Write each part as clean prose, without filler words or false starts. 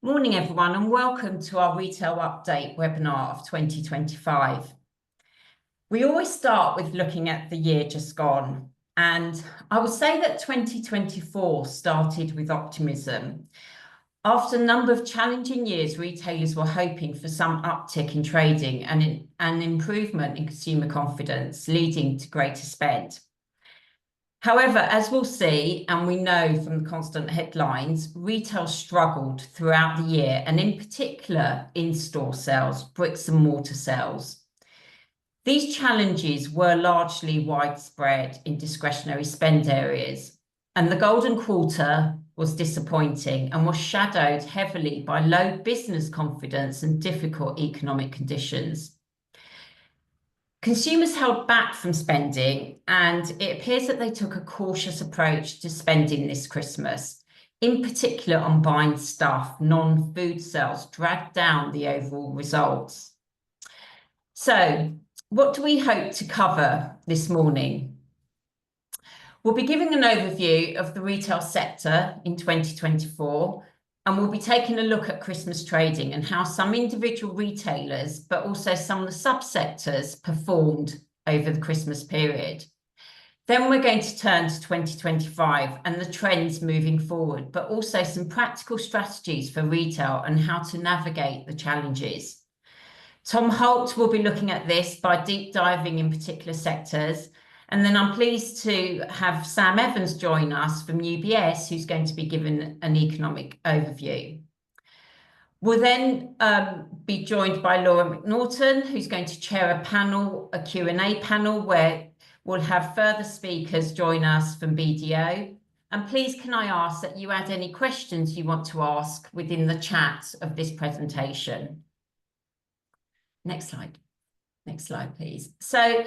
Morning, everyone, and welcome to our Retail Update webinar of 2025. We always start with looking at the year just gone, and I would say that 2024 started with optimism. After a number of challenging years, retailers were hoping for some uptick in trading and an improvement in consumer confidence, leading to greater spend. However, as we'll see, and we know from the constant headlines, retail struggled throughout the year, and in particular, in-store sales, bricks and mortar sales. These challenges were largely widespread in discretionary spend areas, and the golden quarter was disappointing and was shadowed heavily by low business confidence and difficult economic conditions. Consumers held back from spending, and it appears that they took a cautious approach to spending this Christmas. In particular, on buying stuff, non-food sales dragged down the overall results. So, what do we hope to cover this morning? We'll be giving an overview of the retail sector in 2024, and we'll be taking a look at Christmas trading and how some individual retailers, but also some of the subsectors, performed over the Christmas period. Then we're going to turn to 2025 and the trends moving forward, but also some practical strategies for retail and how to navigate the challenges. Tom Holt will be looking at this by deep diving in particular sectors. And then I'm pleased to have Sam Evans join us from UBS, who's going to be given an economic overview. We'll then be joined by Laura McNaughton, who's going to chair a Q&A panel, where we'll have further speakers join us from BDO. And please, can I ask that you add any questions you want to ask within the chat of this presentation? Next slide. Next slide, please. So,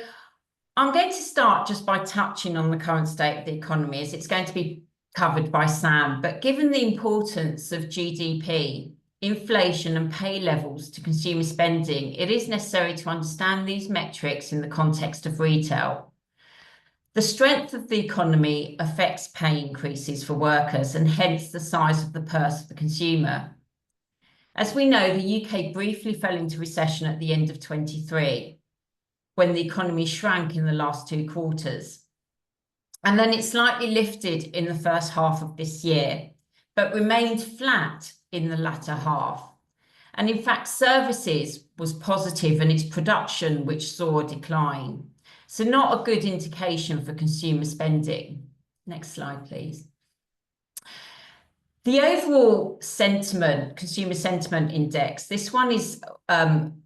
I'm going to start just by touching on the current state of the economy, as it's going to be covered by Sam. But given the importance of GDP, inflation and pay levels to consumer spending, it is necessary to understand these metrics in the context of retail. The strength of the economy affects pay increases for workers and hence the size of the purse of the consumer. As we know, the UK briefly fell into recession at the end of 23. When the economy shrank in the last 2 quarters. And then it slightly lifted in the first half of this year, but remained flat in the latter half. And in fact, services was positive and its production, which saw a decline. So not a good indication for consumer spending. Next slide, please. The overall sentiment, consumer sentiment index, this one is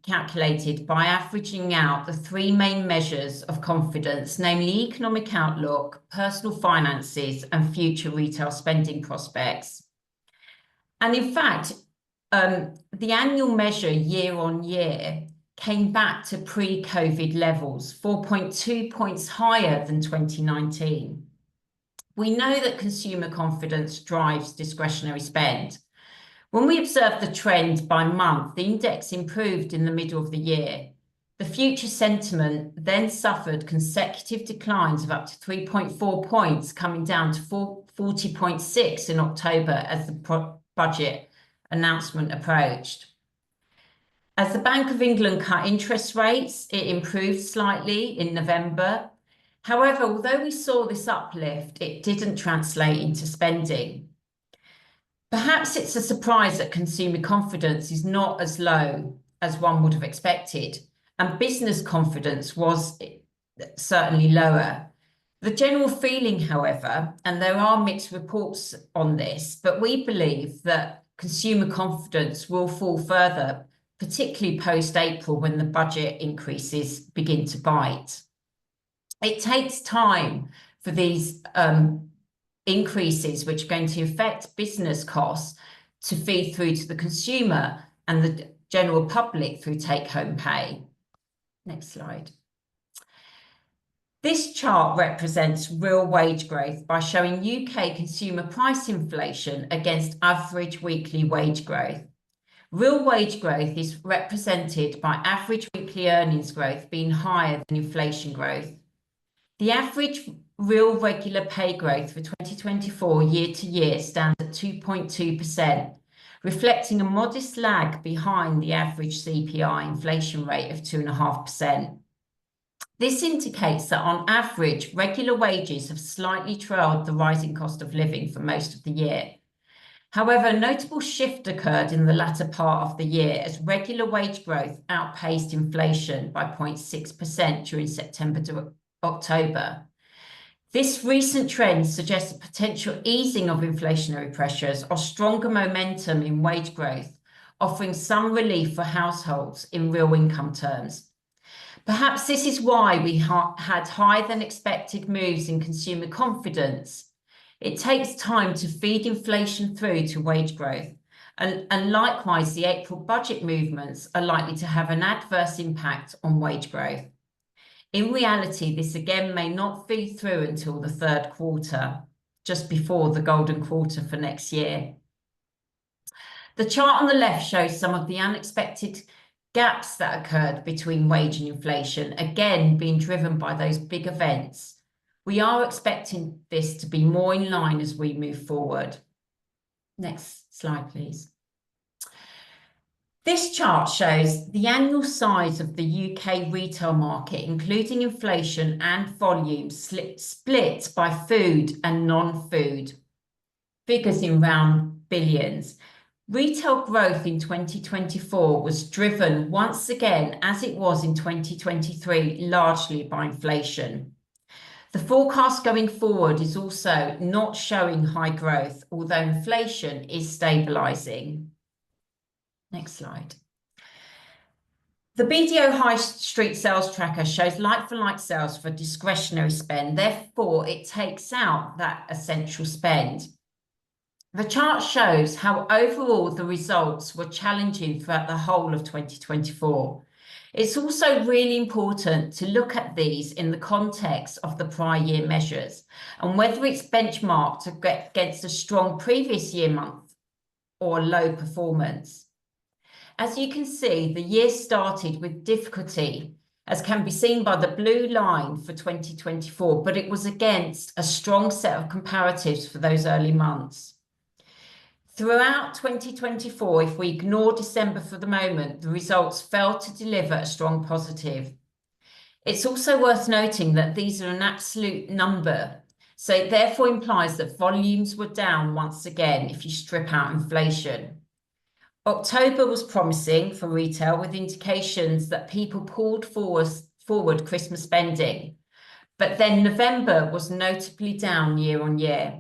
calculated by averaging out the 3 main measures of confidence, namely economic outlook, personal finances, and future retail spending prospects. And in fact, the annual measure year on year came back to pre-COVID levels, 4.2 points higher than 2019. We know that consumer confidence drives discretionary spend. When we observed the trend by month, the index improved in the middle of the year. The future sentiment then suffered consecutive declines of up to 3.4 points, coming down to 40.6 in October as the budget announcement approached. As the Bank of England cut interest rates, it improved slightly in November. However, although we saw this uplift, it didn't translate into spending. Perhaps it's a surprise that consumer confidence is not as low as one would have expected, and business confidence was certainly lower. The general feeling, however, and there are mixed reports on this, but we believe that consumer confidence will fall further, particularly post-April when the budget increases begin to bite. It takes time for these increases, which are going to affect business costs, to feed through to the consumer and the general public through take-home pay. Next slide. This chart represents real wage growth by showing UK consumer price inflation against average weekly wage growth. Real wage growth is represented by average weekly earnings growth being higher than inflation growth. The average real regular pay growth for 2024 year to year stands at 2.2%, reflecting a modest lag behind the average CPI inflation rate of 2.5%. This indicates that on average, regular wages have slightly trailed the rising cost of living for most of the year. However, a notable shift occurred in the latter part of the year as regular wage growth outpaced inflation by 0.6% during September to October. This recent trend suggests a potential easing of inflationary pressures or stronger momentum in wage growth, offering some relief for households in real income terms. Perhaps this is why we had higher than expected moves in consumer confidence. It takes time to feed inflation through to wage growth, and likewise, the April budget movements are likely to have an adverse impact on wage growth. In reality, this again may not feed through until the third quarter, just before the golden quarter for next year. The chart on the left shows some of the unexpected gaps that occurred between wage and inflation, again being driven by those big events. We are expecting this to be more in line as we move forward. Next slide, please. This chart shows the annual size of the UK retail market, including inflation and volume, split by food and non-food, figures in round billions. Retail growth in 2024 was driven once again, as it was in 2023, largely by inflation. The forecast going forward is also not showing high growth, although inflation is stabilising. Next slide. The BDO High Street Sales Tracker shows like-for-like sales for discretionary spend. Therefore, it takes out that essential spend. The chart shows how overall the results were challenging throughout the whole of 2024. It's also really important to look at these in the context of the prior year measures and whether it's benchmarked against a strong previous year month or low performance. As you can see, the year started with difficulty, as can be seen by the blue line for 2024, but it was against a strong set of comparatives for those early months. Throughout 2024, if we ignore December for the moment, the results failed to deliver a strong positive. It's also worth noting that these are an absolute number, so it therefore implies that volumes were down once again if you strip out inflation. October was promising for retail, with indications that people pulled forward Christmas spending, but then November was notably down year on year,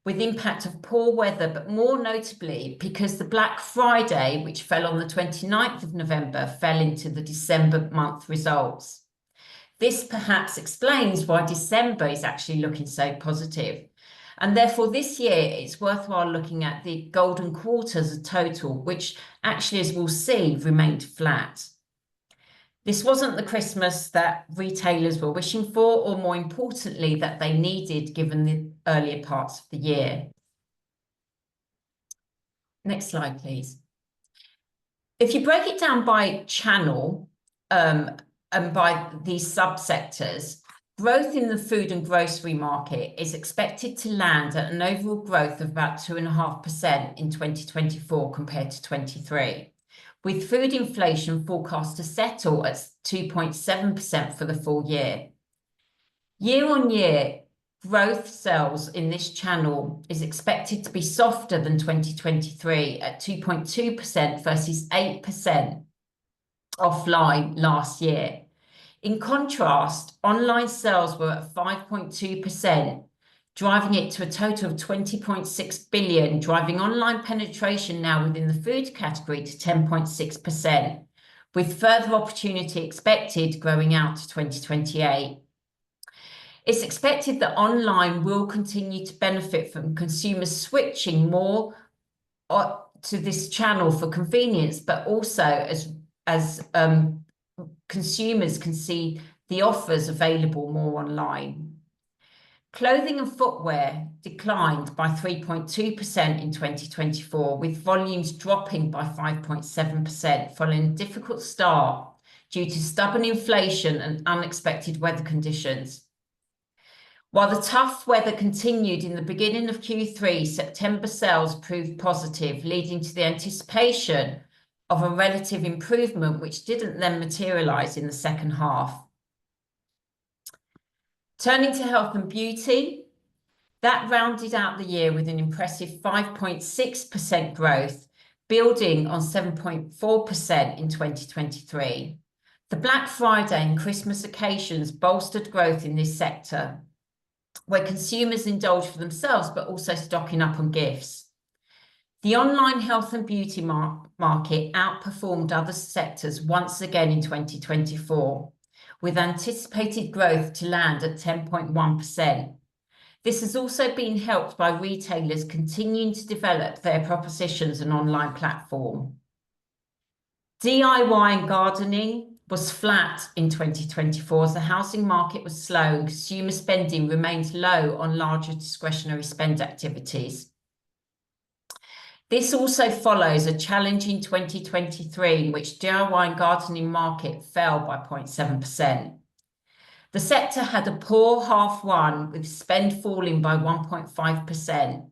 with impact of poor weather, but more notably because the Black Friday, which fell on the 29th of November, fell into the December month results. This perhaps explains why December is actually looking so positive. And therefore, this year, it's worthwhile looking at the golden quarter as a total, which actually, as we'll see, remained flat. This wasn't the Christmas that retailers were wishing for, or more importantly, that they needed given the earlier parts of the year. Next slide, please. If you break it down by channel and by these subsectors, growth in the food and grocery market is expected to land at an overall growth of about 2.5% in 2024 compared to 23, with food inflation forecast to settle at 2.7% for the full year. Year on year, growth sales in this channel is expected to be softer than 2023 at 2.2% versus 8% offline last year. In contrast, online sales were at 5.2%, driving it to a total of 20.6 billion, driving online penetration now within the food category to 10.6%, with further opportunity expected growing out to 2028. It's expected that online will continue to benefit from consumers switching more to this channel for convenience, but also as consumers can see the offers available more online. Clothing and footwear declined by 3.2% in 2024, with volumes dropping by 5.7% following a difficult start due to stubborn inflation and unexpected weather conditions. While the tough weather continued in the beginning of Q3, September sales proved positive, leading to the anticipation of a relative improvement, which didn't then materialise in the second half. Turning to health and beauty, that rounded out the year with an impressive 5.6% growth, building on 7.4% in 2023. The Black Friday and Christmas occasions bolstered growth in this sector, where consumers indulge for themselves, but also stocking up on gifts. The online health and beauty market outperformed other sectors once again in 2024, with anticipated growth to land at 10.1%. This has also been helped by retailers continuing to develop their propositions and online platform. DIY and gardening was flat in 2024 as the housing market was slow and consumer spending remained low on larger discretionary spend activities. This also follows a challenging 2023 in which DIY and gardening market fell by 0.7%. The sector had a poor half one, with spend falling by 1.5%,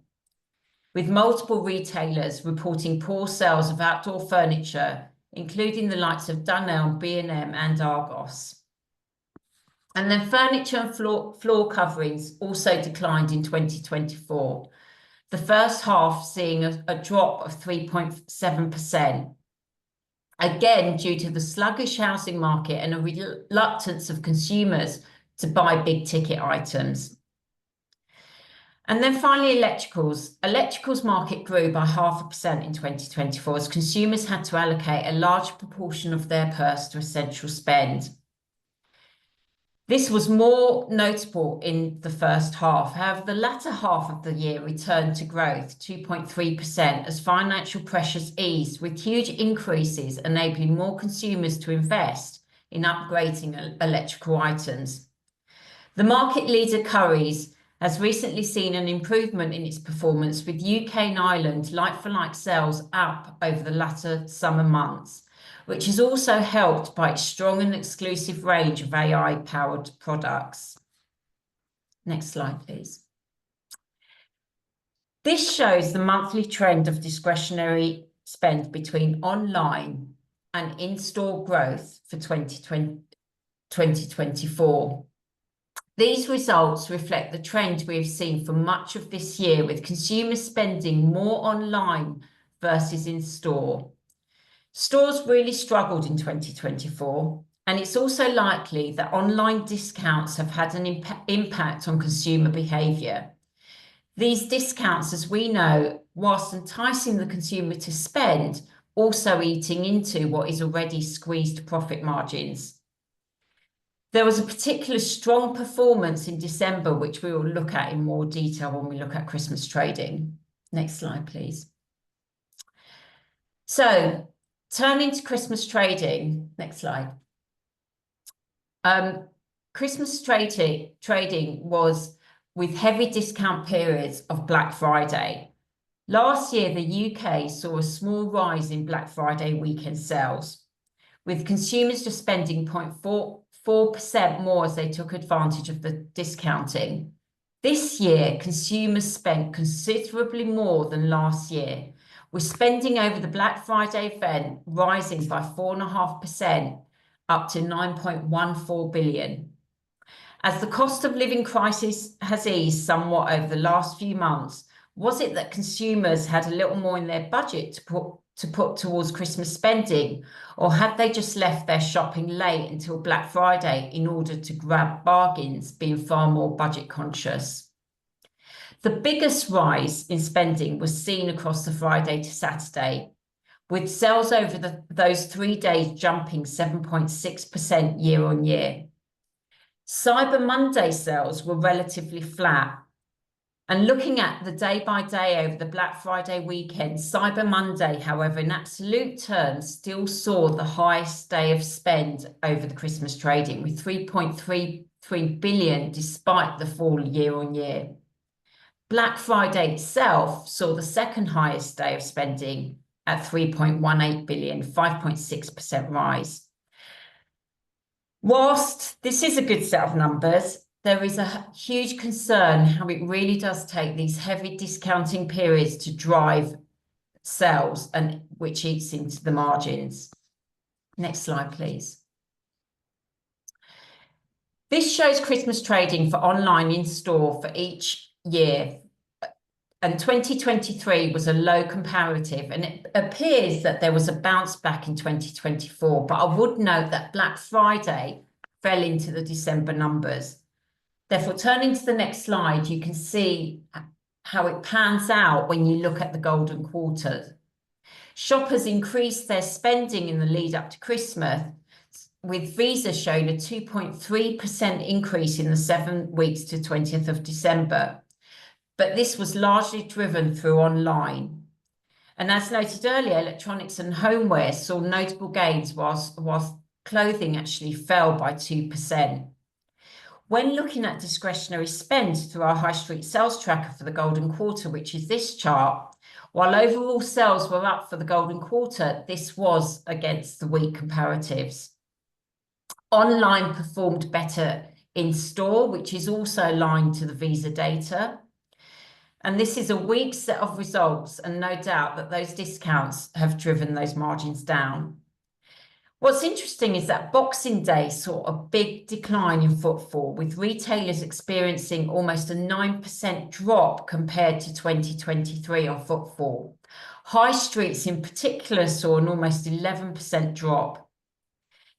with multiple retailers reporting poor sales of outdoor furniture, including the likes of Dunelm, B&M and Argos. And then furniture and floor coverings also declined in 2024, the first half seeing a drop of 3.7%. Again, due to the sluggish housing market and a reluctance of consumers to buy big ticket items. And then finally, electricals. Electricals market grew by 0.5% in 2024 as consumers had to allocate a large proportion of their purse to essential spend. This was more notable in the first half. However, the latter half of the year returned to growth, 2.3%, as financial pressures eased, with huge increases enabling more consumers to invest in upgrading electrical items. The market leader, Currys, has recently seen an improvement in its performance, with UK and Ireland like-for-like sales up over the latter summer months, which is also helped by its strong and exclusive range of AI-powered products. Next slide, please. This shows the monthly trend of discretionary spend between online and in-store growth for 2024. These results reflect the trend we have seen for much of this year, with consumers spending more online versus in-store. Stores really struggled in 2024, and it's also likely that online discounts have had an impact on consumer behaviour. These discounts, as we know, whilst enticing the consumer to spend, also eating into what is already squeezed profit margins. There was a particular strong performance in December, which we will look at in more detail when we look at Christmas trading. Next slide, please. So, turning to Christmas trading, next slide. Christmas trading was with heavy discount periods of Black Friday. Last year, the UK saw a small rise in Black Friday weekend sales, with consumers just spending 0.4% more as they took advantage of the discounting. This year, consumers spent considerably more than last year, with spending over the Black Friday event rising by 4.5%, up to 9.14 billion. As the cost of living crisis has eased somewhat over the last few months, was it that consumers had a little more in their budget to put towards Christmas spending, or had they just left their shopping late until Black Friday in order to grab bargains, being far more budget conscious? The biggest rise in spending was seen across the Friday to Saturday, with sales over those 3 days jumping 7.6% year on year. Cyber Monday sales were relatively flat. And looking at the day by day over the Black Friday weekend, Cyber Monday, however, in absolute terms, still saw the highest day of spend over the Christmas trading, with 3.33 billion despite the fall year on year. Black Friday itself saw the second highest day of spending at 3.18 billion, 5.6% rise. Whilst this is a good set of numbers, there is a huge concern how it really does take these heavy discounting periods to drive sales, and which eats into the margins. Next slide, please. This shows Christmas trading for online in-store for each year. And 2023 was a low comparative, and it appears that there was a bounce back in 2024. But I would note that Black Friday fell into the December numbers. Therefore, turning to the next slide, you can see how it pans out when you look at the golden quarter. Shoppers increased their spending in the lead up to Christmas, with Visa showing a 2.3% increase in the 7 weeks to 20th of December. But this was largely driven through online. And as noted earlier, electronics and homeware saw notable gains, whilst clothing actually fell by 2%. When looking at discretionary spend through our high street sales tracker for the golden quarter, which is this chart, while overall sales were up for the golden quarter, this was against the weak comparatives. Online performed better in store, which is also aligned to the Visa data. And this is a weak set of results, and no doubt that those discounts have driven those margins down. What's interesting is that Boxing Day saw a big decline in footfall, with retailers experiencing almost a 9% drop compared to 2023 on footfall. High streets in particular saw an almost 11% drop.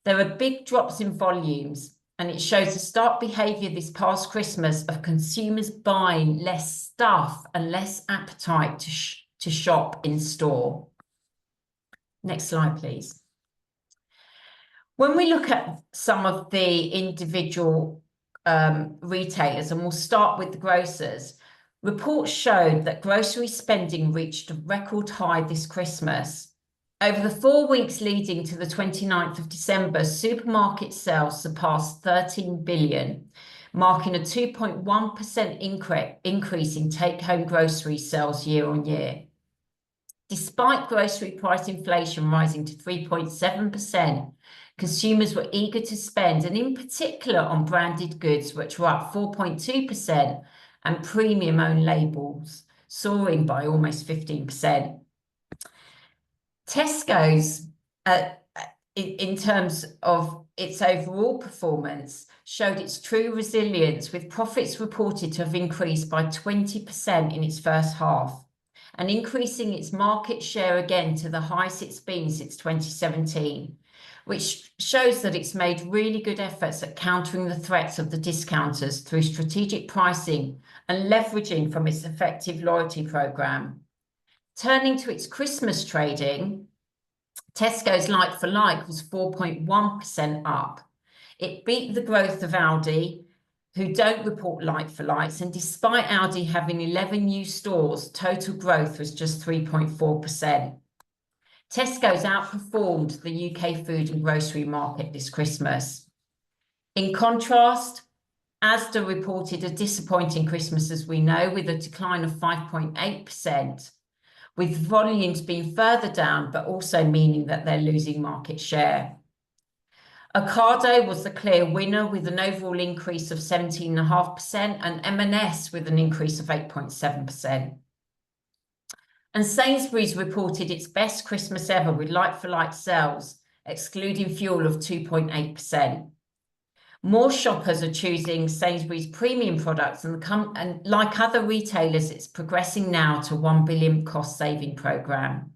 There are big drops in volumes, and it shows the stark behaviour this past Christmas of consumers buying less stuff and less appetite to shop in store. Next slide, please. When we look at some of the individual retailers, and we'll start with the grocers, reports showed that grocery spending reached a record high this Christmas. Over the 4 weeks leading to the 29th of December, supermarket sales surpassed 13 billion, marking a 2.1% increase in take-home grocery sales year on year. Despite grocery price inflation rising to 3.7%, consumers were eager to spend, and in particular on branded goods, which were up 4.2%, and premium own labels soaring by almost 15%. Tesco's, in terms of its overall performance, showed its true resilience, with profits reported to have increased by 20% in its first half, and increasing its market share again to the highest it's been since 2017, which shows that it's made really good efforts at countering the threats of the discounters through strategic pricing and leveraging from its effective loyalty program. Turning to its Christmas trading, Tesco's like-for-like was 4.1% up. It beat the growth of Aldi, who don't report like-for-likes, and despite Aldi having 11 new stores, total growth was just 3.4%. Tesco's outperformed the UK food and grocery market this Christmas. In contrast, Asda reported a disappointing Christmas, as we know, with a decline of 5.8%, with volumes being further down, but also meaning that they're losing market share. Ocado was the clear winner with an overall increase of 17.5%, and M&S with an increase of 8.7%. And Sainsbury's reported its best Christmas ever, with like-for-like sales, excluding fuel, of 2.8%. More shoppers are choosing Sainsbury's premium products, and like other retailers, it's progressing now to 1 billion cost-saving programme.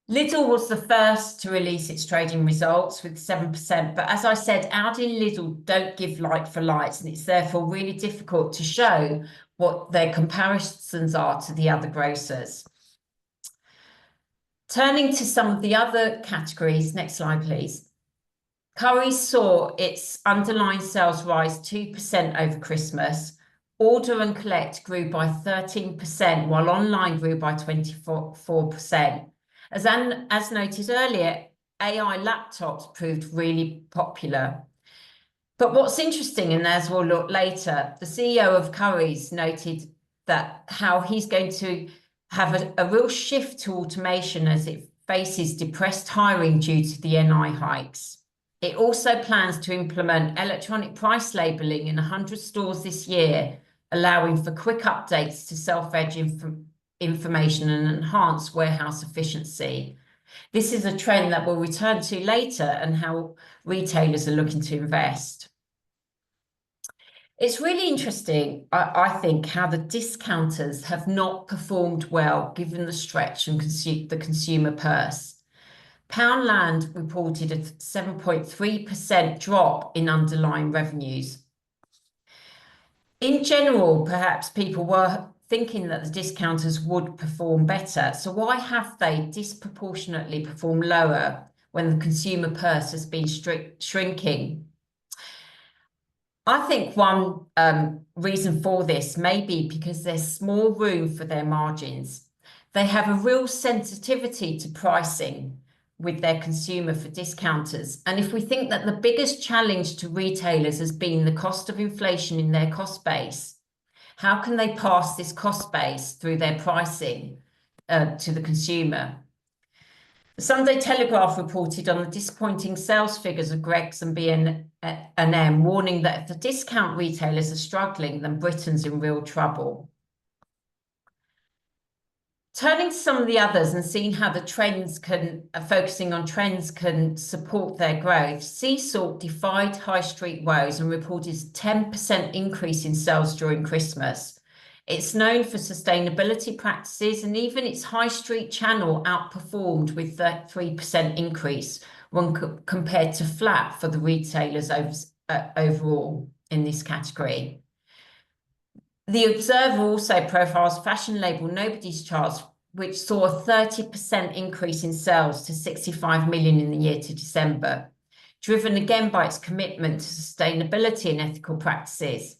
Lidl was the first to release its trading results with 7%, but as I said, Aldi and Lidl don't give like-for-likes, and it's therefore really difficult to show what their comparisons are to the other grocers. Turning to some of the other categories, next slide, please. Currys saw its underlying sales rise 2% over Christmas. Order and collect grew by 13%, while online grew by 24%. As noted earlier, AI laptops proved really popular. But what's interesting, and as we'll look later, the CEO of Currys noted that how he's going to have a real shift to automation as it faces depressed hiring due to the NI hikes. It also plans to implement electronic price labelling in 100 stores this year, allowing for quick updates to self-edge information and enhance warehouse efficiency. This is a trend that we'll return to later and how retailers are looking to invest. It's really interesting, I think, how the discounters have not performed well given the stretch and the consumer purse. Poundland reported a 7.3% drop in underlying revenues. In general, perhaps people were thinking that the discounters would perform better. So why have they disproportionately performed lower when the consumer purse has been shrinking? I think one reason for this may be because there's small room for their margins. They have a real sensitivity to pricing with their consumer for discounters. And if we think that the biggest challenge to retailers has been the cost of inflation in their cost base, how can they pass this cost base through their pricing to the consumer? The Sunday Telegraph reported on the disappointing sales figures of Greggs and B&M, warning that if the discount retailers are struggling, then Britain's in real trouble. Turning to some of the others and seeing how the trends focusing on trends can support their growth, Sea Salt defied high street woes and reported a 10% increase in sales during Christmas. It's known for sustainability practices, and even its high street channel outperformed with a 3% increase when compared to flat for the retailers overall in this category. The Observer also profiles fashion label Nobody's Charts, which saw a 30% increase in sales to 65 million in the year to December, driven again by its commitment to sustainability and ethical practices.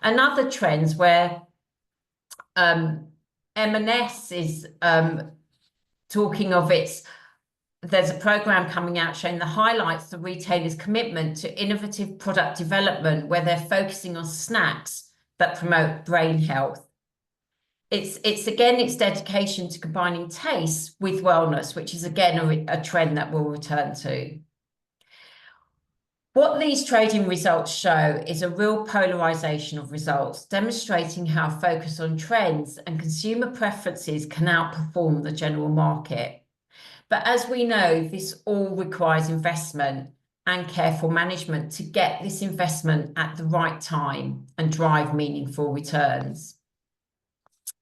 Another trends where M&S is talking of there's a program coming out showing the highlights the retailers' commitment to innovative product development, where they're focusing on snacks that promote brain health. It's again its dedication to combining taste with wellness, which is again a trend that we'll return to. What these trading results show is a real polarization of results, demonstrating how focus on trends and consumer preferences can outperform the general market. But as we know, this all requires investment and careful management to get this investment at the right time and drive meaningful returns.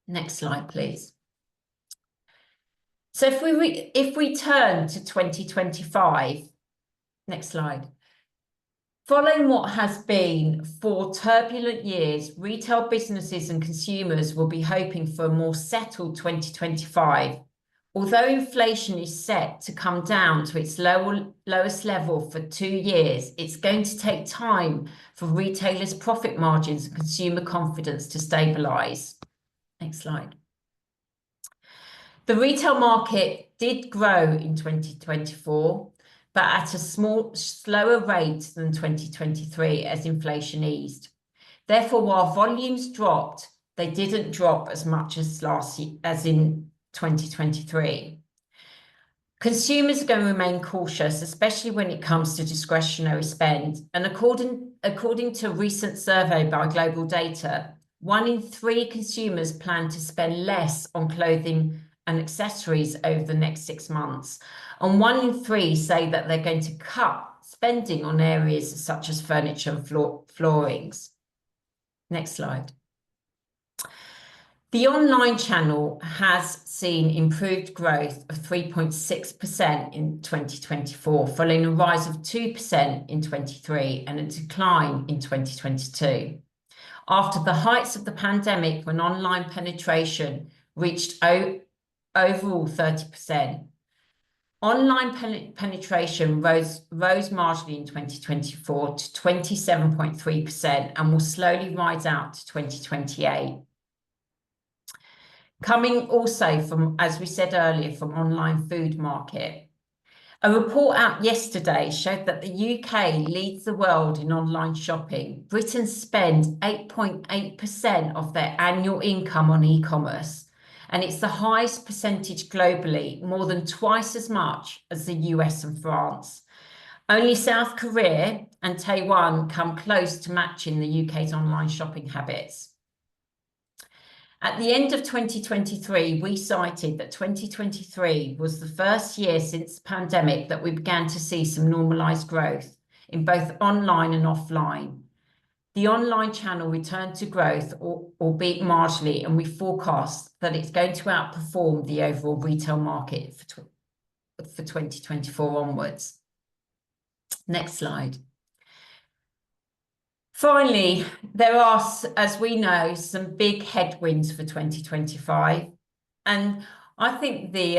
Next slide, please. So if we turn to 2025, next slide. Following what has been 4 turbulent years, retail businesses and consumers will be hoping for a more settled 2025. Although inflation is set to come down to its lowest level for 2 years, it's going to take time for retailers' profit margins and consumer confidence to stabilise. Next slide. The retail market did grow in 2024, but at a slower rate than 2023 as inflation eased. Therefore, while volumes dropped, they didn't drop as much as in 2023. Consumers are going to remain cautious, especially when it comes to discretionary spend. And according to a recent survey by Global Data, 1 in 3 consumers plan to spend less on clothing and accessories over the next 6 months. And 1 in 3 say that they're going to cut spending on areas such as furniture and floorings. Next slide. The online channel has seen improved growth of 3.6% in 2024, following a rise of 2% in 2023 and a decline in 2022. After the heights of the pandemic, when online penetration reached overall 30%, online penetration rose marginally in 2024 to 27.3% and will slowly rise out to 2028. Coming also from, as we said earlier, from online food market. A report out yesterday showed that the UK leads the world in online shopping. Britain spends 8.8% of their annual income on e-commerce, and it's the highest percentage globally, more than twice as much as the US and France. Only South Korea and Taiwan come close to matching the UK's online shopping habits. At the end of 2023, we cited that 2023 was the first year since the pandemic that we began to see some normalised growth in both online and offline. The online channel returned to growth, albeit marginally, and we forecast that it's going to outperform the overall retail market for 2024 onwards. Next slide. Finally, there are, as we know, some big headwinds for 2025. And I think the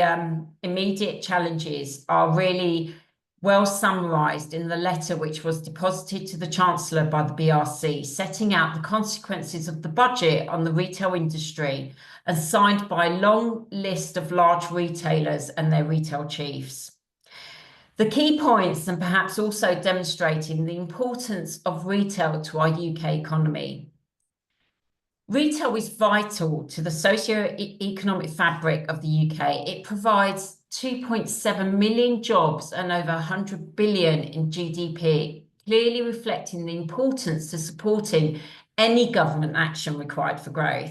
immediate challenges are really well summarised in the letter which was deposited to the Chancellor by the BRC, setting out the consequences of the budget on the retail industry and signed by a long list of large retailers and their retail chiefs. The key points, and perhaps also demonstrating the importance of retail to our UK economy. Retail is vital to the socio-economic fabric of the UK. It provides 2.7 million jobs and over 100 billion in GDP, clearly reflecting the importance to supporting any government action required for growth.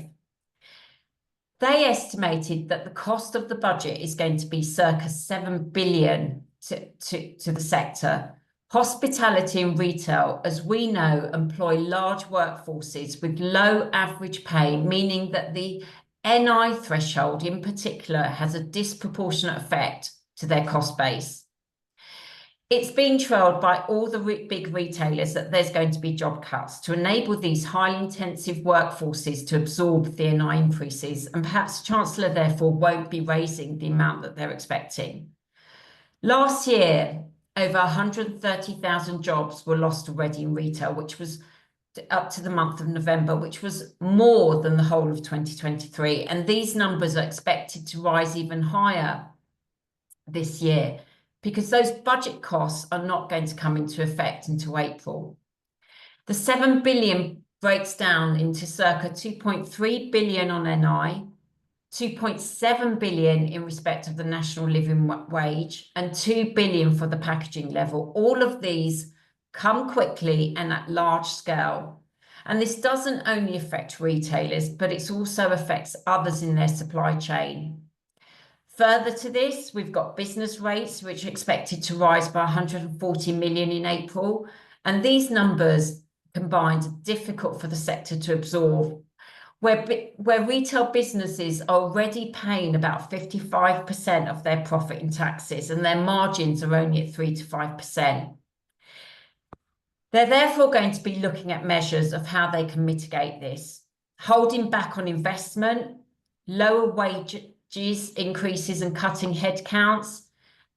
They estimated that the cost of the budget is going to be circa 7 billion to the sector. Hospitality and retail, as we know, employ large workforces with low average pay, meaning that the NI threshold in particular has a disproportionate effect to their cost base. It's been trailed by all the big retailers that there's going to be job cuts to enable these highly intensive workforces to absorb the NI increases, and perhaps the Chancellor therefore won't be raising the amount that they're expecting. Last year, over 130,000 jobs were lost already in retail, which was up to the month of November, which was more than the whole of 2023. And these numbers are expected to rise even higher this year because those budget costs are not going to come into effect until April. The 7 billion breaks down into circa 2.3 billion on NI, 2.7 billion in respect of the national living wage, and 2 billion for the packaging level. All of these come quickly and at large scale. And this doesn't only affect retailers, but it also affects others in their supply chain. Further to this, we've got business rates, which are expected to rise by 140 million in April. And these numbers combined are difficult for the sector to absorb, where retail businesses are already paying about 55% of their profit in taxes, and their margins are only at 3 to 5%. They're therefore going to be looking at measures of how they can mitigate this, holding back on investment, lower wages increases and cutting headcounts,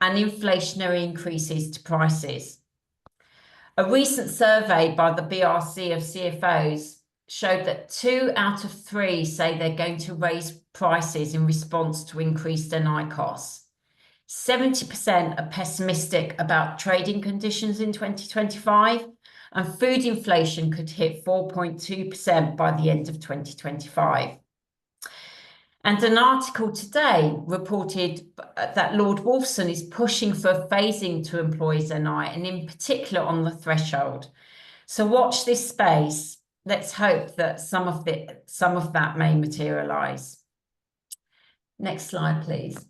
and inflationary increases to prices. A recent survey by the BRC of CFOs showed that 2 out of 3 say they're going to raise prices in response to increased NI costs. 70% are pessimistic about trading conditions in 2025, and food inflation could hit 4.2% by the end of 2025. And an article today reported that Lord Wolfson is pushing for phasing to employees' NI, and in particular on the threshold. So watch this space. Let's hope that some of that may materialise. Next slide, please.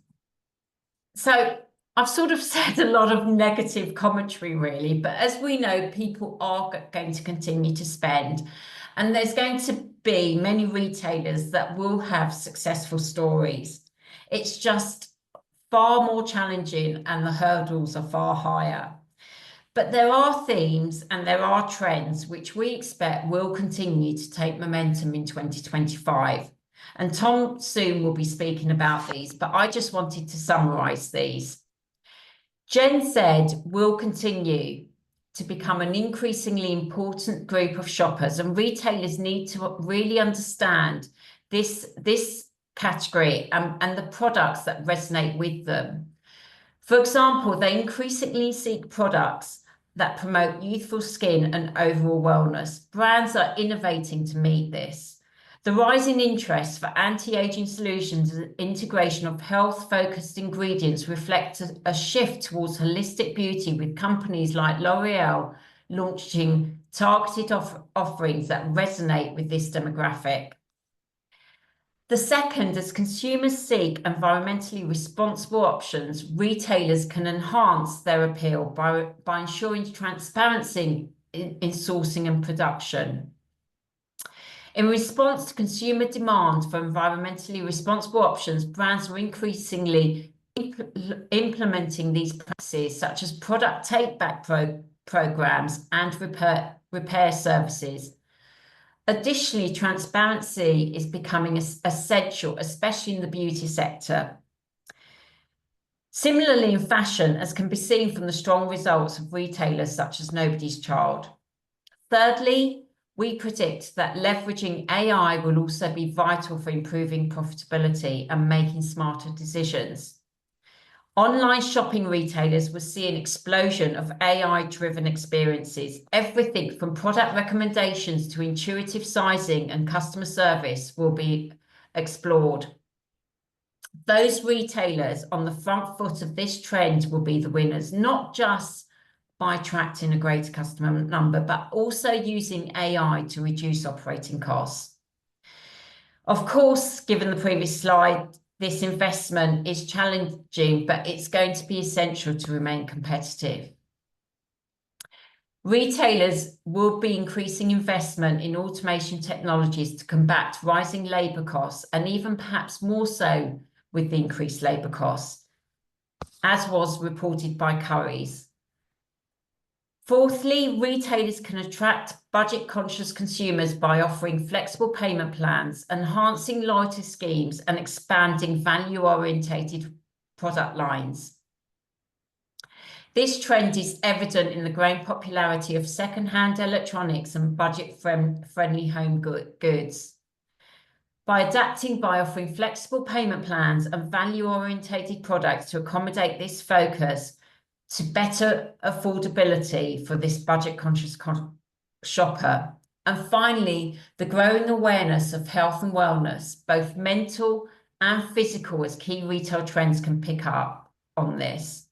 So I've sort of said a lot of negative commentary, really, but as we know, people are going to continue to spend, and there's going to be many retailers that will have successful stories. It's just far more challenging and the hurdles are far higher. But there are themes and there are trends which we expect will continue to take momentum in 2025. And Tom soon will be speaking about these, but I just wanted to summarise these. Gen Z will continue to become an increasingly important group of shoppers, and retailers need to really understand this category and the products that resonate with them. For example, they increasingly seek products that promote youthful skin and overall wellness. Brands are innovating to meet this. The rising interest for anti-aging solutions and integration of health-focused ingredients reflects a shift towards holistic beauty, with companies like L'Oreal launching targeted offerings that resonate with this demographic. The second, as consumers seek environmentally responsible options, retailers can enhance their appeal by ensuring transparency in sourcing and production. In response to consumer demand for environmentally responsible options, brands are increasingly implementing these practices, such as product take-back programs and repair services. Additionally, transparency is becoming essential, especially in the beauty sector. Similarly, in fashion, as can be seen from the strong results of retailers such as Nobody's Child. Thirdly, we predict that leveraging AI will also be vital for improving profitability and making smarter decisions. Online shopping retailers will see an explosion of AI-driven experiences. Everything from product recommendations to intuitive sizing and customer service will be explored. Those retailers on the front foot of this trend will be the winners, not just by attracting a greater customer number, but also using AI to reduce operating costs. Of course, given the previous slide, this investment is challenging, but it's going to be essential to remain competitive. Retailers will be increasing investment in automation technologies to combat rising labour costs, and even perhaps more so with the increased labour costs, as was reported by Currys. Fourthly, retailers can attract budget-conscious consumers by offering flexible payment plans, enhancing loyalty schemes, and expanding value-orientated product lines. This trend is evident in the growing popularity of second-hand electronics and budget-friendly home goods. By offering flexible payment plans and value-orientated products to accommodate this focus, to better affordability for this budget-conscious shopper. And finally, the growing awareness of health and wellness, both mental and physical, as key retail trends can pick up on this.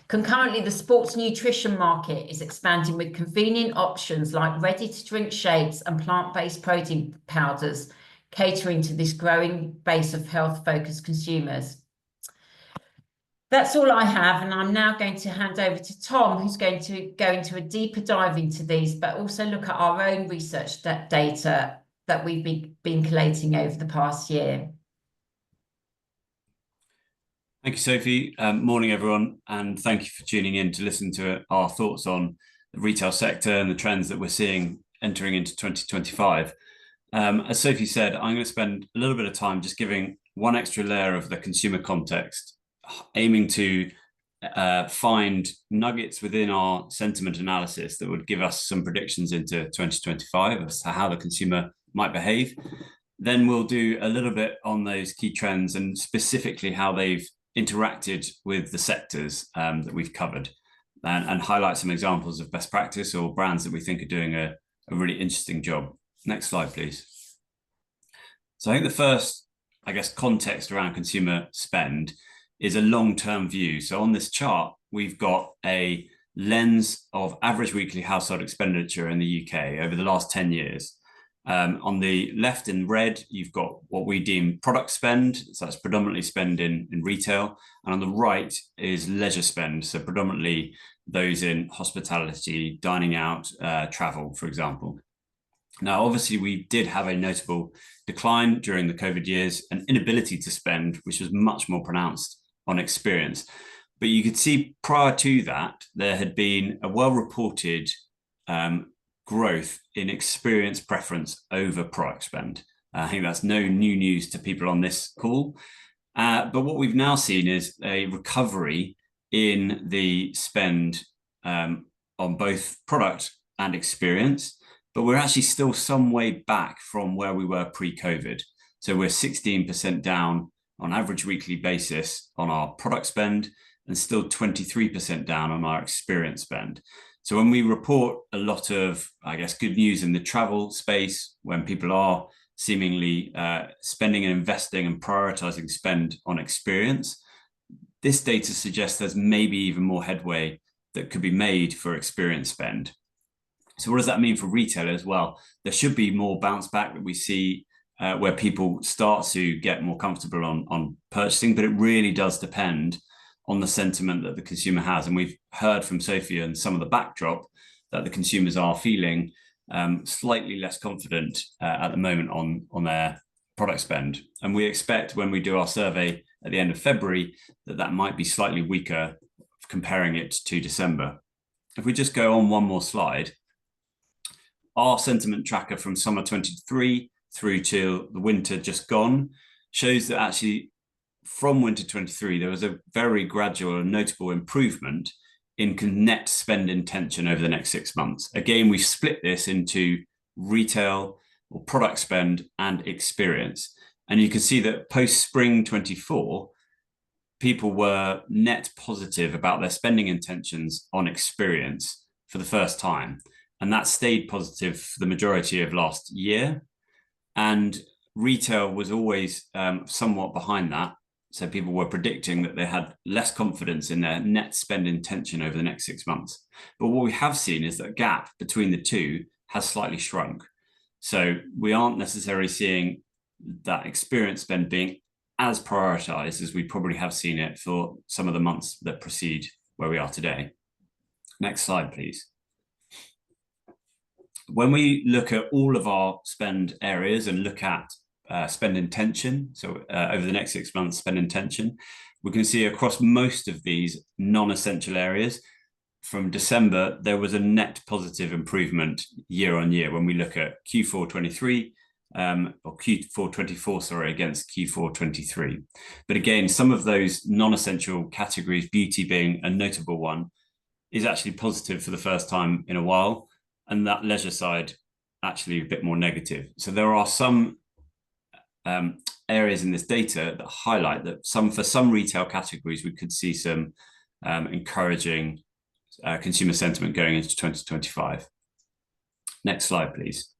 Concurrently, the sports nutrition market is expanding with convenient options like ready-to-drink shakes and plant-based protein powders, catering to this growing base of health-focused consumers. That's all I have, and I'm now going to hand over to Tom, who's going to go into a deeper dive into these, but also look at our own research data that we've been collating over the past year. Thank you, Sophie. Morning, everyone, and thank you for tuning in to listen to our thoughts on the retail sector and the trends that we're seeing entering into 2025. As Sophie said, I'm going to spend a little bit of time just giving one extra layer of the consumer context, aiming to find nuggets within our sentiment analysis that would give us some predictions into 2025 as to how the consumer might behave. Then we'll do a little bit on those key trends and specifically how they've interacted with the sectors that we've covered, and highlight some examples of best practice or brands that we think are doing a really interesting job. Next slide, please. So I think the first, context around consumer spend is a long-term view. So on this chart, we've got a lens of average weekly household expenditure in the UK over the last 10 years. On the left in red, you've got what we deem product spend. So that's predominantly spend in retail. And on the right is leisure spend. So predominantly those in hospitality, dining out, travel, for example. Now, obviously, we did have a notable decline during the COVID years, an inability to spend, which was much more pronounced on experience. But you could see prior to that, there had been a well-reported growth in experience preference over product spend. I think that's no new news to people on this call. But what we've now seen is a recovery in the spend on both product and experience, but we're actually still some way back from where we were pre-COVID. So we're 16% down on average weekly basis on our product spend and still 23% down on our experience spend. So when we report a lot of, I guess, good news in the travel space, when people are seemingly spending and investing and prioritizing spend on experience, this data suggests there's maybe even more headway that could be made for experience spend. So what does that mean for retailers? Well, there should be more bounce back that we see where people start to get more comfortable on purchasing, but it really does depend on the sentiment that the consumer has. And we've heard from Sophia and some of the backdrop that the consumers are feeling slightly less confident at the moment on their product spend. And we expect when we do our survey at the end of February that might be slightly weaker comparing it to December. If we just go on one more slide, our sentiment tracker from summer 23 through to the winter just gone shows that actually from winter 23, there was a very gradual and notable improvement in net spend intention over the next 6 months. Again, we've split this into retail or product spend and experience. And you can see that post spring 24, people were net positive about their spending intentions on experience for the first time. And that stayed positive for the majority of last year. And retail was always somewhat behind that. So people were predicting that they had less confidence in their net spend intention over the next 6 months. But what we have seen is that gap between the two has slightly shrunk. So we aren't necessarily seeing that experience spend being as prioritized as we probably have seen it for some of the months that precede where we are today. Next slide, please. When we look at all of our spend areas and look at spend intention, so over the next 6 months spend intention, we can see across most of these non-essential areas from December, there was a net positive improvement year on year when we look at Q4 23 or Q4 24, sorry, against Q4 23. But again, some of those non-essential categories, beauty being a notable one, is actually positive for the first time in a while. And that leisure side actually a bit more negative. So there are some areas in this data that highlight that for some retail categories, we could see some encouraging consumer sentiment going into 2025. Next slide, please.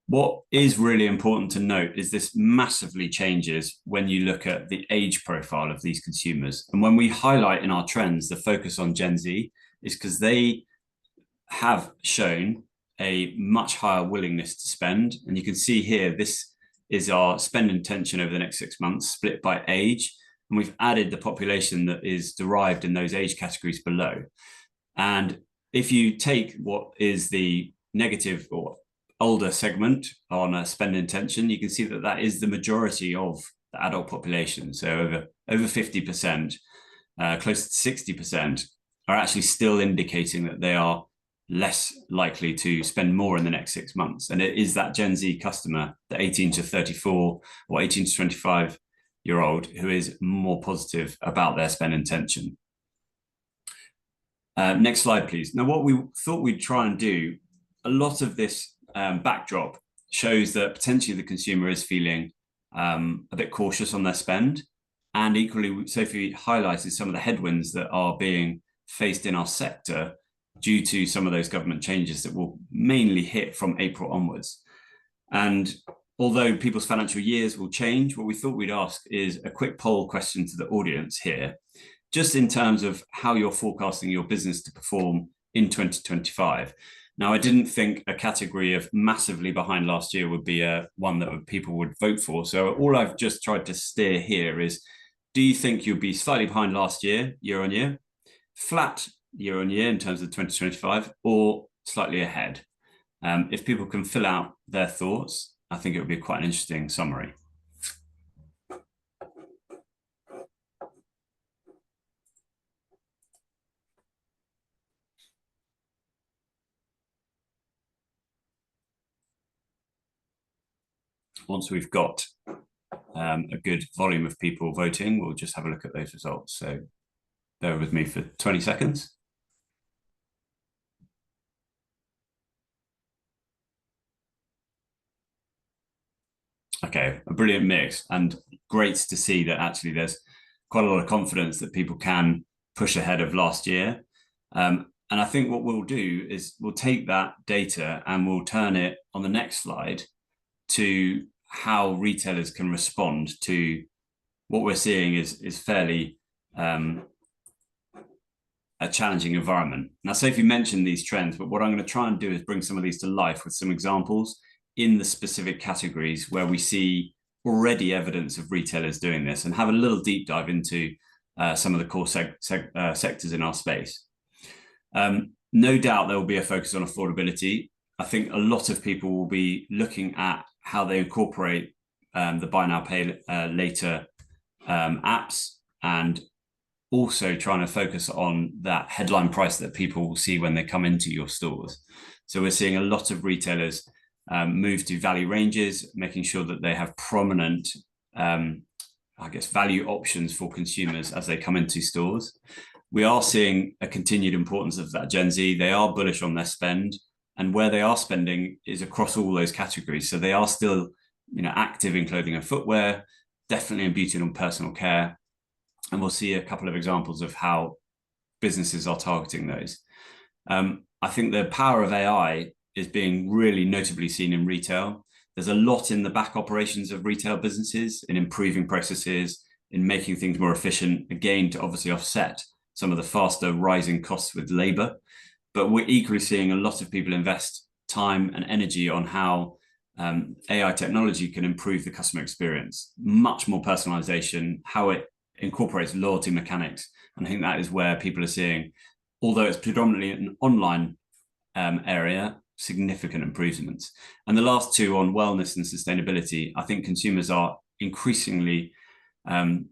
What is really important to note is this massively changes when you look at the age profile of these consumers. And when we highlight in our trends the focus on Gen Z, is because they have shown a much higher willingness to spend. And you can see here, this is our spend intention over the next 6 months split by age. And we've added the population that is derived in those age categories below. And if you take what is the negative or older segment on a spend intention, you can see that that is the majority of the adult population. So over 50%, close to 60% are actually still indicating that they are less likely to spend more in the next 6 months. And it is that Gen Z customer, the 18 to 34 or 18 to 25-year-old, who is more positive about their spend intention. Next slide, please. Now, what we thought we'd try and do, a lot of this backdrop shows that potentially the consumer is feeling a bit cautious on their spend. And equally, Sophie highlighted some of the headwinds that are being faced in our sector due to some of those government changes that will mainly hit from April onwards. And although people's financial years will change, what we thought we'd ask is a quick poll question to the audience here, just in terms of how you're forecasting your business to perform in 2025. Now, I didn't think a category of massively behind last year would be one that people would vote for. So all I've just tried to steer here is, do you think you'll be slightly behind last year, year on year, flat year on year in terms of 2025, or slightly ahead? If people can fill out their thoughts, I think it would be quite an interesting summary. Once we've got a good volume of people voting, we'll just have a look at those results. So bear with me for 20 seconds. Okay, a brilliant mix, and great to see that actually there's quite a lot of confidence that people can push ahead of last year. And I think what we'll do is we'll take that data and we'll turn it on the next slide to how retailers can respond to what we're seeing is fairly a challenging environment. Now, Sophie mentioned these trends, but what I'm going to try and do is bring some of these to life with some examples in the specific categories where we see already evidence of retailers doing this, and have a little deep dive into some of the core sectors in our space. No doubt there will be a focus on affordability. I think a lot of people will be looking at how they incorporate the buy now, pay later apps, and also trying to focus on that headline price that people will see when they come into your stores. So we're seeing a lot of retailers move to value ranges, making sure that they have prominent, value options for consumers as they come into stores. We are seeing a continued importance of that Gen Z. They are bullish on their spend, and where they are spending is across all those categories. So they are still, active in clothing and footwear, definitely in beauty and personal care. And we'll see a couple of examples of how businesses are targeting those. I think the power of AI is being really notably seen in retail. There's a lot in the back operations of retail businesses, in improving processes, in making things more efficient, again, to obviously offset some of the faster rising costs with labor. But we're equally seeing a lot of people invest time and energy on how AI technology can improve the customer experience, much more personalization, how it incorporates loyalty mechanics. And I think that is where people are seeing, although it's predominantly an online area, significant improvements. And the last two on wellness and sustainability, I think consumers are increasingly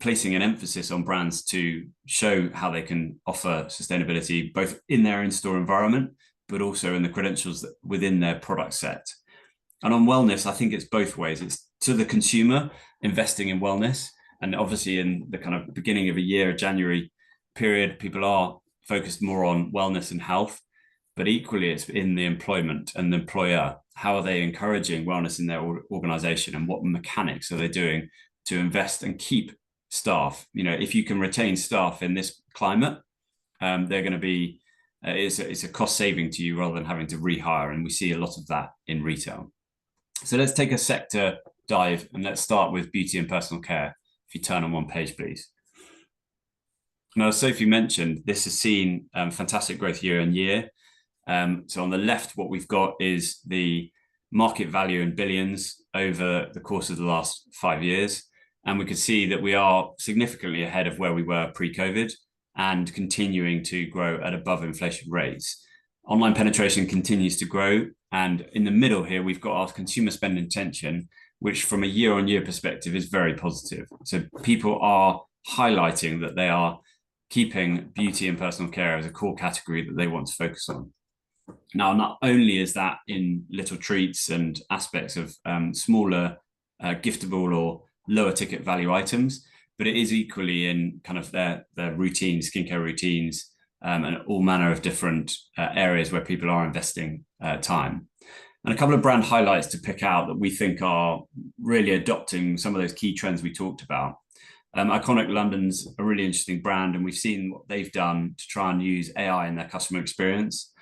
placing an emphasis on brands to show how they can offer sustainability, both in their in-store environment, but also in the credentials within their product set. And on wellness, I think it's both ways. It's to the consumer investing in wellness. And obviously in the kind of beginning of a year, January period, people are focused more on wellness and health, but equally it's in the employment and the employer. How are they encouraging wellness in their organization, and what mechanics are they doing to invest and keep staff? If you can retain staff in this climate, they're going to be, it's a cost saving to you rather than having to rehire. And we see a lot of that in retail. So let's take a sector dive, and let's start with beauty and personal care. If you turn on one page, please. Now, as Sophie mentioned, this has seen fantastic growth year on year. So on the left, what we've got is the market value in billions over the course of the last 5 years. And we can see that we are significantly ahead of where we were pre-COVID and continuing to grow at above inflation rates. Online penetration continues to grow. And in the middle here, we've got our consumer spend intention, which from a year-on-year perspective is very positive. So people are highlighting that they are keeping beauty and personal care as a core category that they want to focus on. Now, not only is that in little treats and aspects of smaller giftable or lower ticket value items, but it is equally in kind of their routines, skincare routines, and all manner of different areas where people are investing time. And a couple of brand highlights to pick out that we think are really adopting some of those key trends we talked about. Iconic London's a really interesting brand, and we've seen what they've done to try and use AI in their customer experience.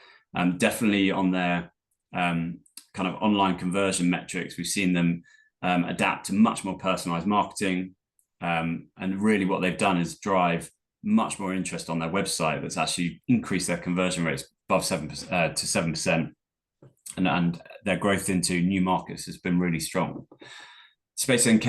Definitely on their kind of online conversion metrics, we've seen them adapt to much more personalized marketing. And really what they've done is drive much more interest on their website that's actually increased their conversion rates above 7%. And their growth into new markets has been really strong. Space NK,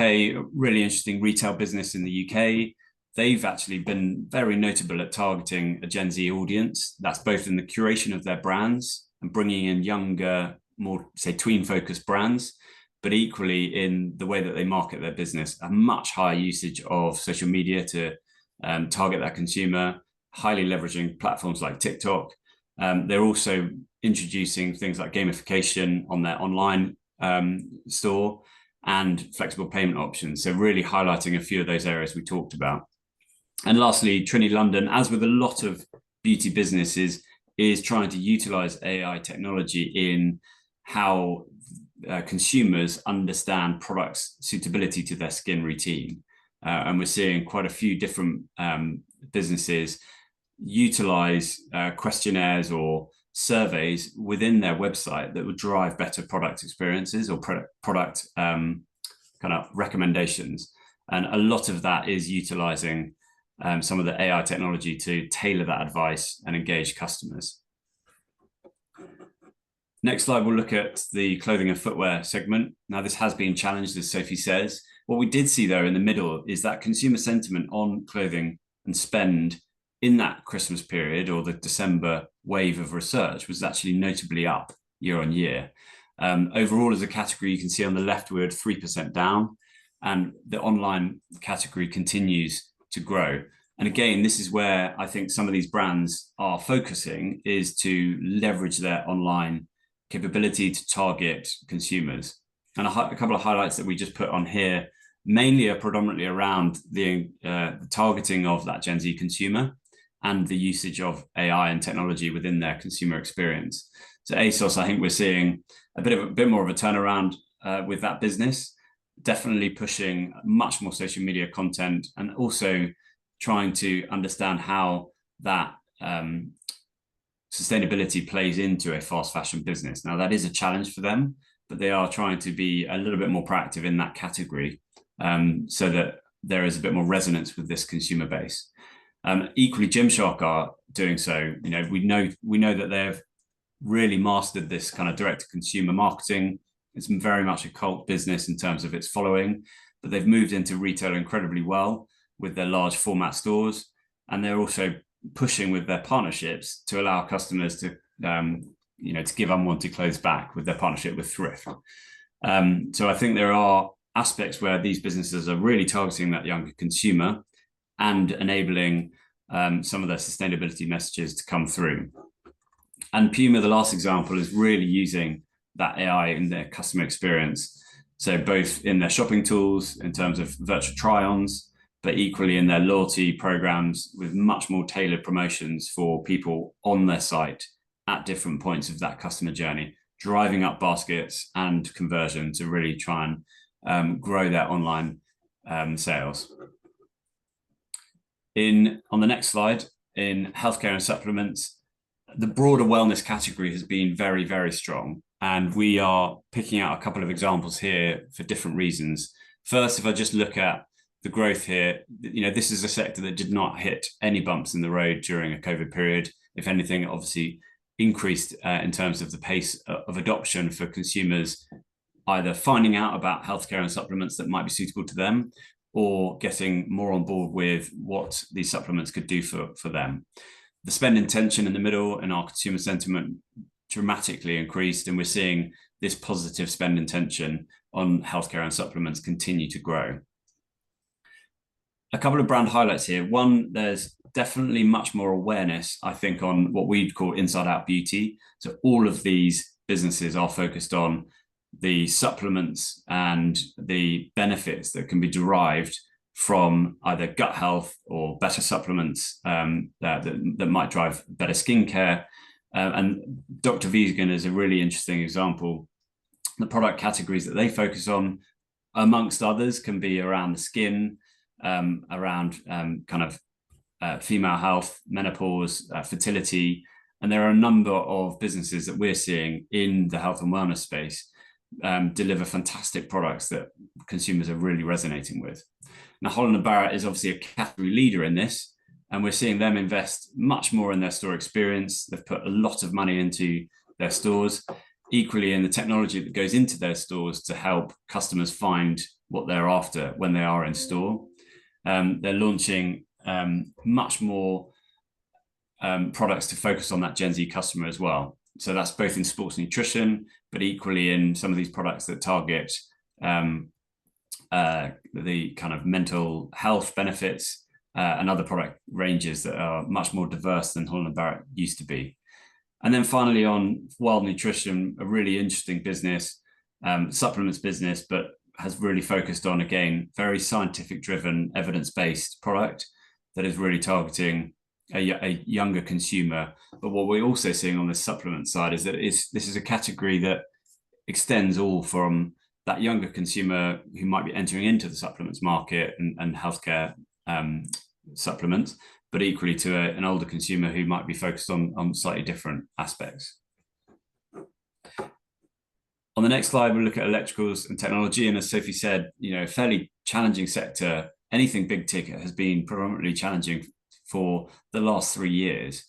really interesting retail business in the UK. They've actually been very notable at targeting a Gen Z audience. That's both in the curation of their brands and bringing in younger, more, say, tween-focused brands, but equally in the way that they market their business, a much higher usage of social media to target that consumer, highly leveraging platforms like TikTok. They're also introducing things like gamification on their online store and flexible payment options. So really highlighting a few of those areas we talked about. And lastly, Trinity London, as with a lot of beauty businesses, is trying to utilize AI technology in how consumers understand products' suitability to their skin routine. And we're seeing quite a few different businesses utilize questionnaires or surveys within their website that would drive better product experiences or product kind of recommendations. And a lot of that is utilizing some of the AI technology to tailor that advice and engage customers. Next slide, we'll look at the clothing and footwear segment. Now, this has been challenged, as Sophie says. What we did see, though, in the middle is that consumer sentiment on clothing and spend in that Christmas period, or the December wave of research, was actually notably up year on year. Overall, as a category, you can see on the left, we're at 3% down, and the online category continues to grow. And again, this is where I think some of these brands are focusing, is to leverage their online capability to target consumers. And a couple of highlights that we just put on here mainly are predominantly around the targeting of that Gen Z consumer and the usage of AI and technology within their consumer experience. So ASOS, I think we're seeing a bit more of a turnaround with that business, definitely pushing much more social media content, and also trying to understand how that sustainability plays into a fast fashion business. Now, that is a challenge for them, but they are trying to be a little bit more proactive in that category, so that there is a bit more resonance with this consumer base. Equally, Gymshark are doing so. We know that they've really mastered this kind of direct-to-consumer marketing. It's very much a cult business in terms of its following, but they've moved into retail incredibly well with their large format stores, and they're also pushing with their partnerships to allow customers to to give unwanted clothes back with their partnership with Thrift. So I think there are aspects where these businesses are really targeting that younger consumer and enabling some of their sustainability messages to come through. And Puma, the last example, is really using that AI in their customer experience. So both in their shopping tools in terms of virtual try-ons, but equally in their loyalty programs with much more tailored promotions for people on their site at different points of that customer journey, driving up baskets and conversion to really try and grow their online sales. On the next slide, in healthcare and supplements, the broader wellness category has been very, very strong. And we are picking out a couple of examples here for different reasons. First, if I just look at the growth here, this is a sector that did not hit any bumps in the road during a COVID period. If anything, obviously increased in terms of the pace of adoption for consumers, either finding out about healthcare and supplements that might be suitable to them, or getting more on board with what these supplements could do for them. The spend intention in the middle and our consumer sentiment dramatically increased, and we're seeing this positive spend intention on healthcare and supplements continue to grow. A couple of brand highlights here. One, there's definitely much more awareness, I think, on what we'd call inside out beauty. So all of these businesses are focused on the supplements and the benefits that can be derived from either gut health or better supplements that might drive better skincare. And Dr. Vegan is a really interesting example. The product categories that they focus on, amongst others, can be around the skin, around female health, menopause, fertility. And there are a number of businesses that we're seeing in the health and wellness space deliver fantastic products that consumers are really resonating with. Now, Holland & Barrett is obviously a category leader in this, and we're seeing them invest much more in their store experience. They've put a lot of money into their stores, equally in the technology that goes into their stores to help customers find what they're after when they are in store. They're launching much more products to focus on that Gen Z customer as well. So that's both in sports nutrition, but equally in some of these products that target the kind of mental health benefits and other product ranges that are much more diverse than Holland & Barrett used to be. And then finally on Wild Nutrition, a really interesting business, supplements business, but has really focused on, again, very scientific driven, evidence-based product that is really targeting a younger consumer. But what we're also seeing on the supplement side is that this is a category that extends all from that younger consumer who might be entering into the supplements market and healthcare supplements, but equally to an older consumer who might be focused on slightly different aspects. On the next slide, we'll look at electricals and technology. And as Sophie said, a fairly challenging sector. Anything big ticket has been predominantly challenging for the last 3 years.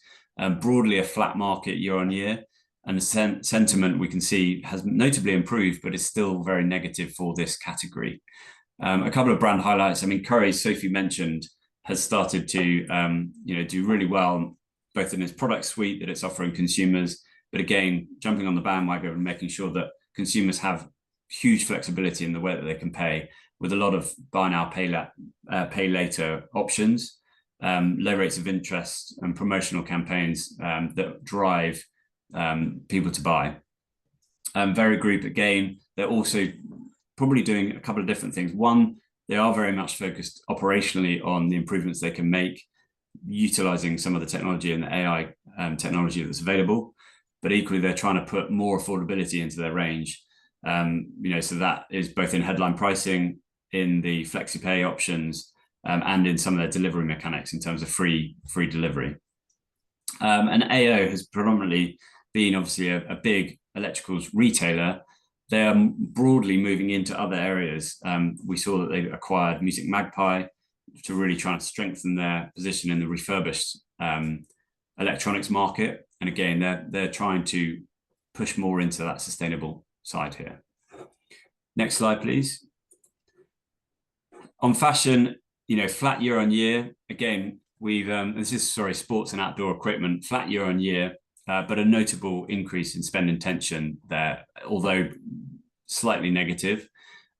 Broadly a flat market year on year. And the sentiment we can see has notably improved, but is still very negative for this category. A couple of brand highlights. I mean, Currys, Sophie mentioned, has started to do really well, both in its product suite that it's offering consumers, but again, jumping on the bandwagon and making sure that consumers have huge flexibility in the way that they can pay, with a lot of buy now, pay later options, low rates of interest, and promotional campaigns that drive people to buy. Very Group, again, they're also probably doing a couple of different things. One, they are very much focused operationally on the improvements they can make, utilizing some of the technology and the AI technology that's available, but equally they're trying to put more affordability into their range. So that is both in headline pricing, in the flexi-pay options, and in some of their delivery mechanics in terms of free delivery. And AO has predominantly been obviously a big electricals retailer. They are broadly moving into other areas. We saw that they acquired Music Magpie to really try and strengthen their position in the refurbished electronics market. And again, they're trying to push more into that sustainable side here. Next slide, please. On fashion, flat year on year. Again, this is sports and outdoor equipment, flat year on year, but a notable increase in spend intention there, although slightly negative.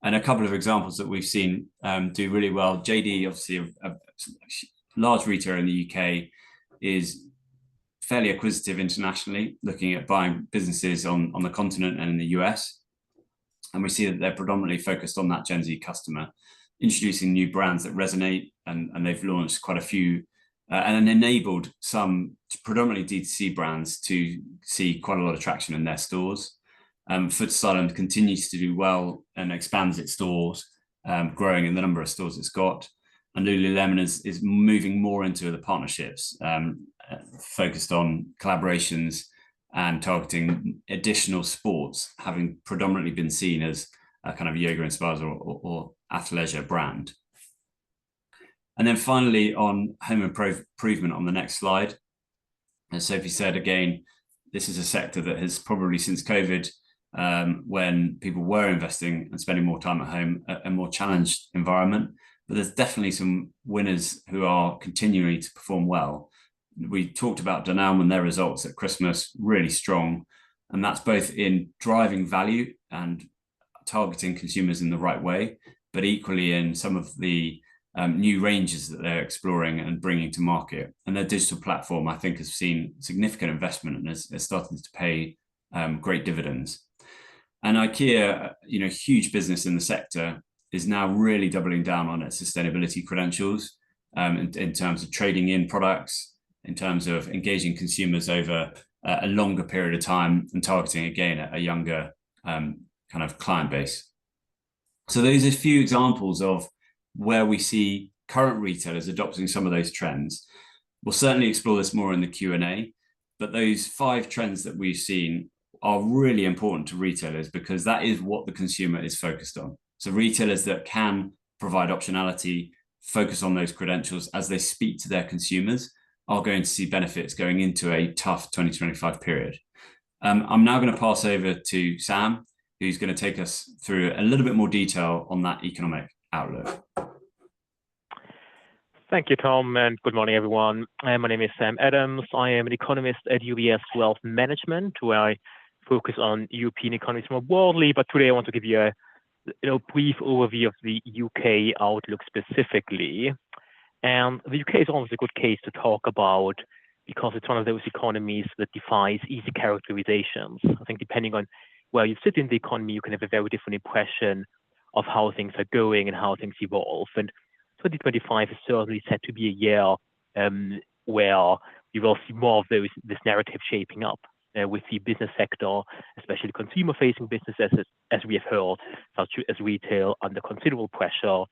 And a couple of examples that we've seen do really well. JD, obviously a large retailer in the UK, is fairly acquisitive internationally, looking at buying businesses on the continent and in the US. And we see that they're predominantly focused on that Gen Z customer, introducing new brands that resonate, and they've launched quite a few and enabled some predominantly D2C brands to see quite a lot of traction in their stores. Foots Island continues to do well and expands its stores, growing in the number of stores it's got. And Lululemon is moving more into the partnerships, focused on collaborations and targeting additional sports, having predominantly been seen as a kind of yoga and spas or athleisure brand. And then finally, on home improvement on the next slide, as Sophie said, again, this is a sector that has probably since COVID, when people were investing and spending more time at home, a more challenged environment. But there's definitely some winners who are continuing to perform well. We talked about Danone and their results at Christmas, really strong. And that's both in driving value and targeting consumers in the right way, but equally in some of the new ranges that they're exploring and bringing to market. And their digital platform, I think, has seen significant investment and is starting to pay great dividends. And IKEA, huge business in the sector, is now really doubling down on its sustainability credentials in terms of trading in products, in terms of engaging consumers over a longer period of time, and targeting, again, a younger kind of client base. So those are a few examples of where we see current retailers adopting some of those trends. We'll certainly explore this more in the Q&A, but those 5 trends that we've seen are really important to retailers because that is what the consumer is focused on. So retailers that can provide optionality, focus on those credentials as they speak to their consumers, are going to see benefits going into a tough 2025 period. I'm now going to pass over to Sam, who's going to take us through a little bit more detail on that economic outlook. Thank you, Tom, and good morning, everyone. My name is Sam Adams. I am an economist at UBS Wealth Management, where I focus on European economies more broadly. But today I want to give you a brief overview of the UK outlook specifically. And the UK is always a good case to talk about because it's one of those economies that defies easy characterizations. I think depending on where you sit in the economy, you can have a very different impression of how things are going and how things evolve. And 2025 is certainly set to be a year where you will see more of this narrative shaping up with the business sector, especially consumer-facing businesses, as we have heard, such as retail, under considerable pressure,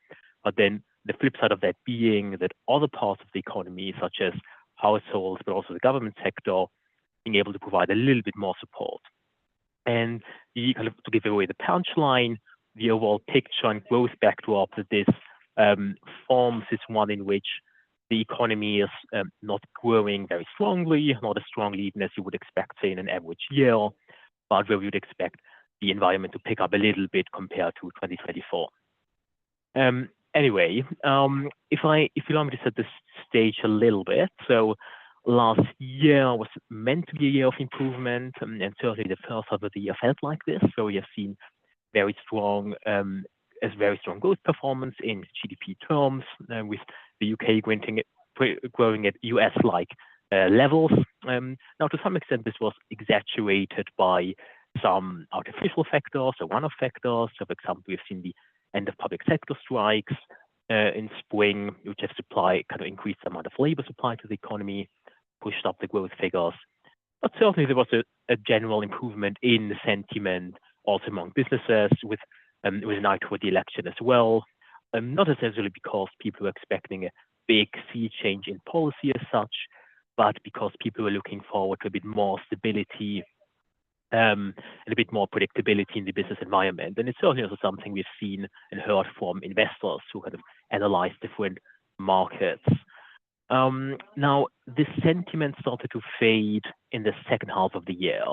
but then The flip side of that being that other parts of the economy, such as households, but also the government sector, being able to provide a little bit more support. And kind of to give away the punchline, the overall picture and growth backdrop that this forms is one in which the economy is not growing very strongly, not as strongly even as you would expect, say, in an average year, but where we would expect the environment to pick up a little bit compared to 2024. Anyway, if you allow me to set the stage a little bit, so last year was meant to be a year of improvement, and certainly the first half of the year felt like this. So we have seen very strong growth performance in GDP terms, with the UK growing at US-like levels. Now, to some extent, this was exaggerated by some artificial factors or one-off factors. So, for example, we've seen the end of public sector strikes in spring, which have increased the amount of labor supply to the economy, pushed up the growth figures. But certainly there was a general improvement in the sentiment also among businesses with an eye toward the election as well. Not necessarily because people were expecting a big sea change in policy as such, but because people were looking forward to a bit more stability and a bit more predictability in the business environment. And it's certainly also something we've seen and heard from investors who kind of analyze different markets. Now, this sentiment started to fade in the second half of the year,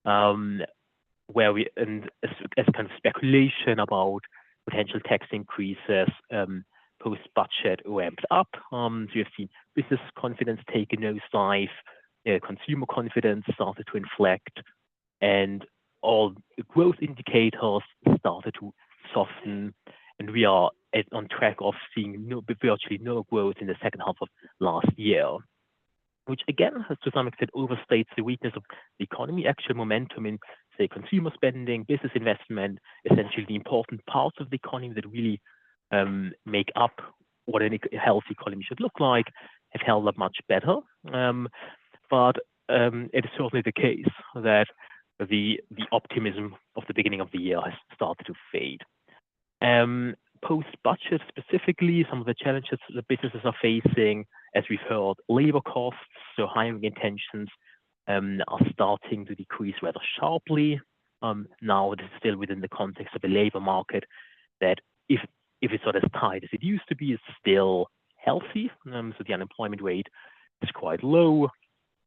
where as kind of speculation about potential tax increases post-budget ramped up. So you've seen business confidence take a nosedive, consumer confidence started to inflect, and all the growth indicators started to soften, and we are on track of seeing virtually no growth in the second half of last year, which again has to some extent overstates the weakness of the economy. Actual momentum in, say, consumer spending, business investment, essentially the important parts of the economy that really make up what a healthy economy should look like, have held up much better. But it is certainly the case that the optimism of the beginning of the year has started to fade. Post-budget specifically, some of the challenges the businesses are facing, as we've heard, labor costs, so hiring intentions are starting to decrease rather sharply. Now it is still within the context of a labor market that if it's not as tight as it used to be, it's still healthy. So the unemployment rate is quite low.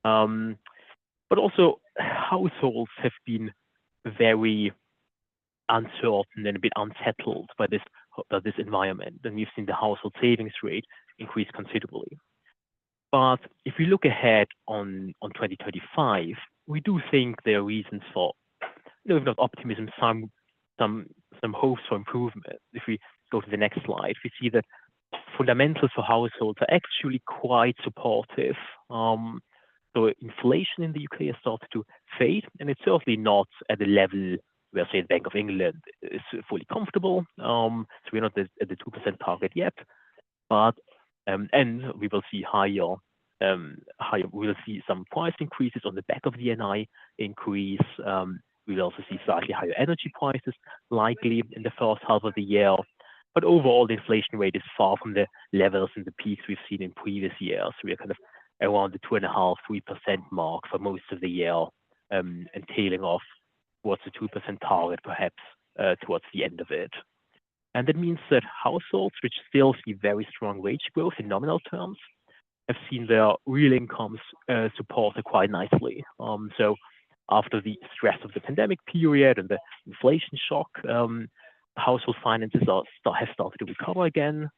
But also households have been very uncertain and a bit unsettled by this environment. And we've seen the household savings rate increase considerably. But if we look ahead on 2025, we do think there are reasons for, if not optimism, some hopes for improvement. If we go to the next slide, we see that fundamentals for households are actually quite supportive. So inflation in the UK has started to fade, and it's certainly not at the level where, say, the Bank of England is fully comfortable. So we're not at the 2% target yet, but and we will see we will see some price increases on the back of the NI increase. We will also see slightly higher energy prices likely in the first half of the year. But overall, the inflation rate is far from the levels and the peaks we've seen in previous years. So we're kind of around the 2.5–3% mark for most of the year, and tailing off towards the 2% target, perhaps towards the end of it. And that means that households, which still see very strong wage growth in nominal terms, have seen their real incomes supported quite nicely. So after the stress of the pandemic period and the inflation shock, household finances have started to recover again.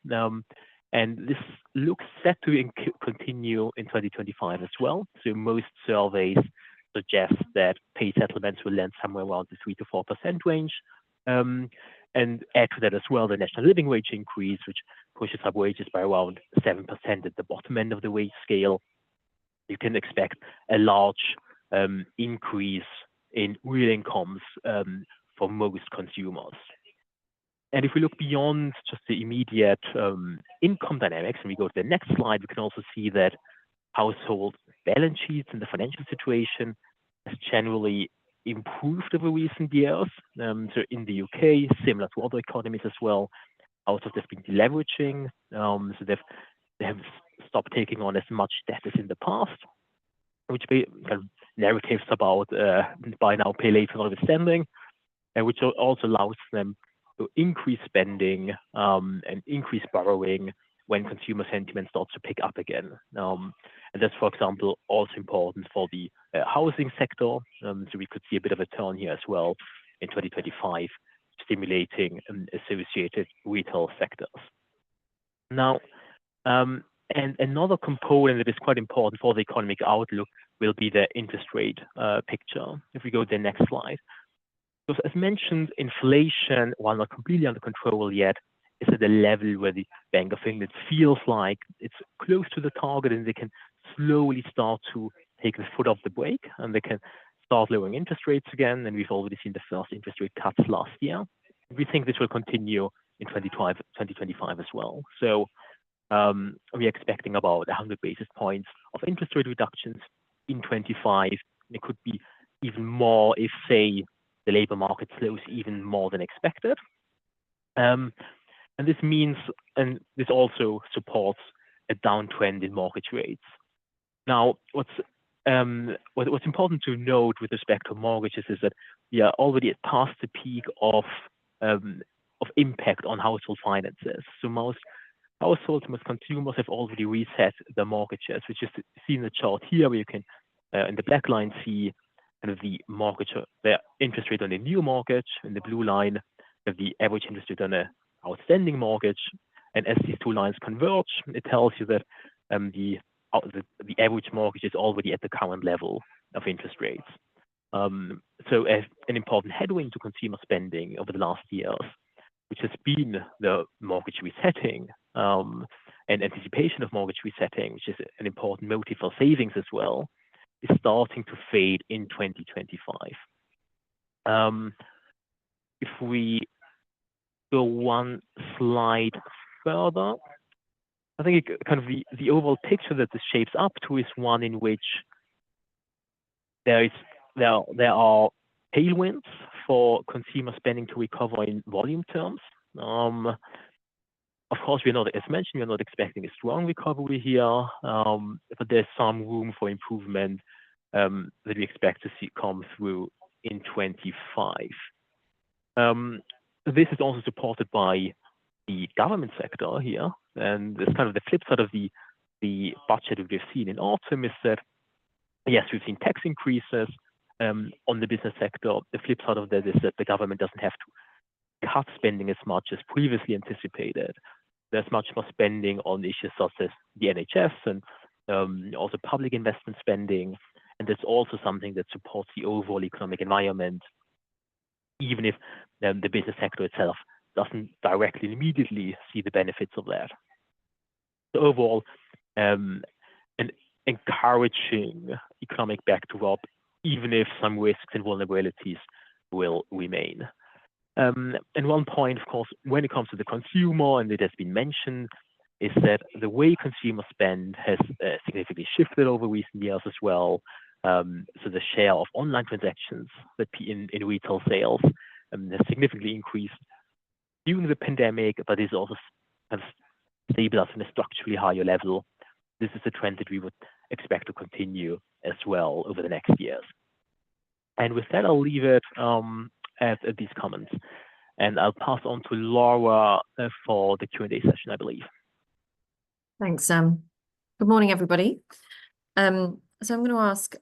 And this looks set to continue in 2025 as well. So most surveys suggest that pay settlements will land somewhere around the 3 to 4% range. And add to that as well the national living wage increase, which pushes up wages by around 7% at the bottom end of the wage scale. You can expect a large increase in real incomes for most consumers. And if we look beyond just the immediate income dynamics, and we go to the next slide, we can also see that household balance sheets and the financial situation has generally improved over recent years. So in the UK, similar to other economies as well, out of this been deleveraging. So they have stopped taking on as much debt as in the past, which be kind of narratives about buy now, pay later notwithstanding, and which also allows them to increase spending and increase borrowing when consumer sentiment starts to pick up again. And that's, for example, also important for the housing sector. So we could see a bit of a turn here as well in 2025, stimulating associated retail sectors. Now, and another component that is quite important for the economic outlook will be the interest rate picture. If we go to the next slide. Because as mentioned, inflation, while not completely under control yet, is at a level where the Bank of England feels like it's close to the target and they can slowly start to take the foot off the brake and they can start lowering interest rates again. And we've already seen the first interest rate cuts last year. We think this will continue in 2025 as well. So we're expecting about 100 basis points of interest rate reductions in 25. It could be even more if, say, the labor market slows even more than expected. And this means, and this also supports a downtrend in mortgage rates. Now, what's important to note with respect to mortgages is that we are already past the peak of impact on household finances. So most households, most consumers have already reset their mortgages, which is seen in the chart here, where you can, in the black line, see kind of the mortgage, the interest rate on a new mortgage, and the blue line, the average interest rate on a outstanding mortgage. And as these two lines converge, it tells you that the average mortgage is already at the current level of interest rates. So as an important headwind to consumer spending over the last years, which has been the mortgage resetting and anticipation of mortgage resetting, which is an important motive for savings as well, is starting to fade in 2025. If we go one slide further, I think kind of the overall picture that this shapes up to is one in which there are tailwinds for consumer spending to recover in volume terms. Of course, as mentioned, we're not expecting a strong recovery here, but there's some room for improvement that we expect to see come through in 25. This is also supported by the government sector here, and it's kind of the flip side of the budget that we've seen in autumn is that, yes, we've seen tax increases on the business sector. The flip side of that is that the government doesn't have to cut spending as much as previously anticipated. There's much more spending on issues such as the NHS and also public investment spending, and that's also something that supports the overall economic environment, even if the business sector itself doesn't directly immediately see the benefits of that. So overall, an encouraging economic backdrop, even if some risks and vulnerabilities will remain. And one point, of course, when it comes to the consumer, and it has been mentioned, is that the way consumers spend has significantly shifted over recent years as well. So the share of online transactions that in retail sales has significantly increased during the pandemic, but is also kind of stabilized on a structurally higher level. This is a trend that we would expect to continue as well over the next years. And with that, I'll leave it at these comments, and I'll pass on to Laura for the Q&A session, I believe. Thanks, Sam. Good morning, everybody. So I'm going to ask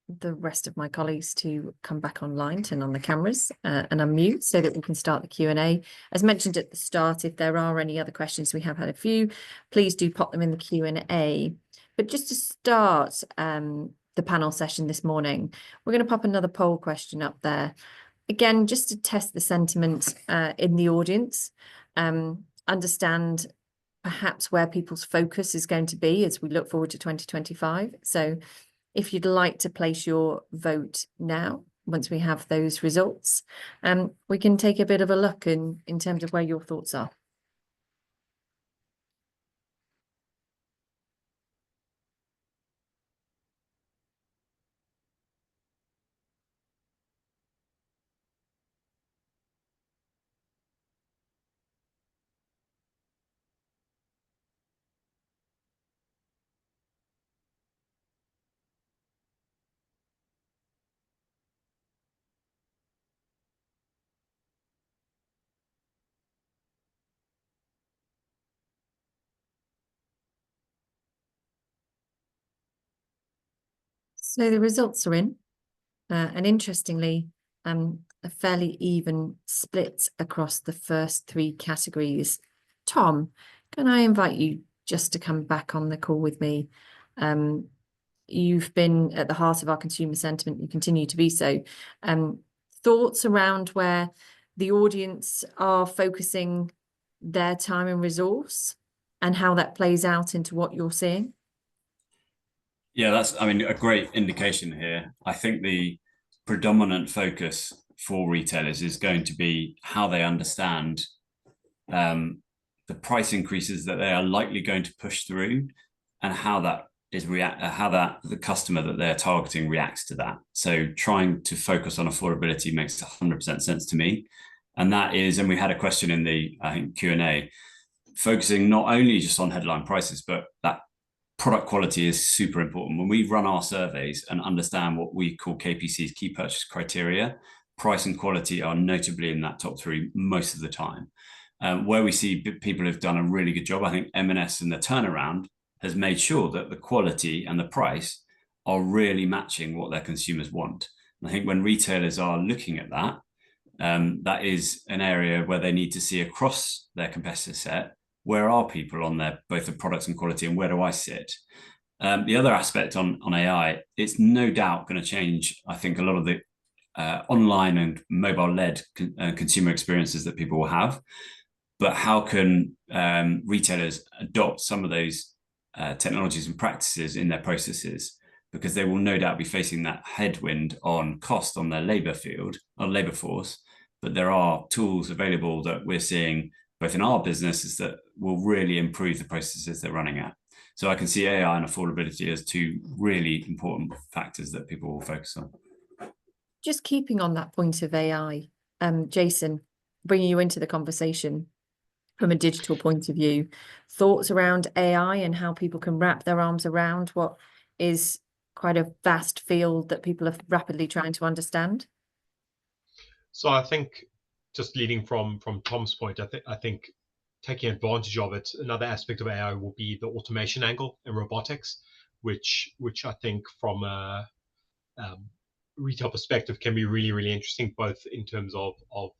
the rest of my colleagues to come back online, turn on the cameras and unmute so that we can start the Q&A. As mentioned at the start, if there are any other questions, we have had a few, please do pop them in the Q&A. But just to start the panel session this morning, we're going to pop another poll question up there. Again, just to test the sentiment in the audience, understand perhaps where people's focus is going to be as we look forward to 2025. So if you'd like to place your vote now, once we have those results, we can take a bit of a look in terms of where your thoughts are. So the results are in, and interestingly, a fairly even split across the first three categories. Tom, can I invite you just to come back on the call with me? You've been at the heart of our consumer sentiment. You continue to be so. Thoughts around where the audience are focusing their time and resource and how that plays out into what you're seeing? Yeah, that's, I mean, a great indication here. I think the predominant focus for retailers is going to be how they understand the price increases that they are likely going to push through, and how that is the customer that they're targeting reacts to that. So trying to focus on affordability makes 100% sense to me. And that is, and we had a question in the, I think, Q&A, focusing not only just on headline prices, but that product quality is super important. When we run our surveys and understand what we call KPC's, key purchase criteria, price and quality are notably in that top three most of the time. Where we see people have done a really good job, I think M&S and the turnaround has made sure that the quality and the price are really matching what their consumers want. And I think when retailers are looking at that, that is an area where they need to see across their competitor set, where are people on their both the products and quality, and where do I sit? The other aspect on AI, it's no doubt going to change, I think, a lot of the online and mobile-led consumer experiences that people will have. But how can retailers adopt some of those technologies and practices in their processes? Because they will no doubt be facing that headwind on cost on their labor force. But there are tools available that we're seeing both in our businesses that will really improve the processes they're running at. So I can see AI and affordability as two really important factors that people will focus on. Just keeping on that point of AI, Jason, bringing you into the conversation from a digital point of view, thoughts around AI and how people can wrap their arms around what is quite a vast field that people are rapidly trying to understand? So I think, just leading from Tom's point, I think taking advantage of it, another aspect of AI will be the automation angle and robotics, which I think from a retail perspective can be really, really interesting, both in terms of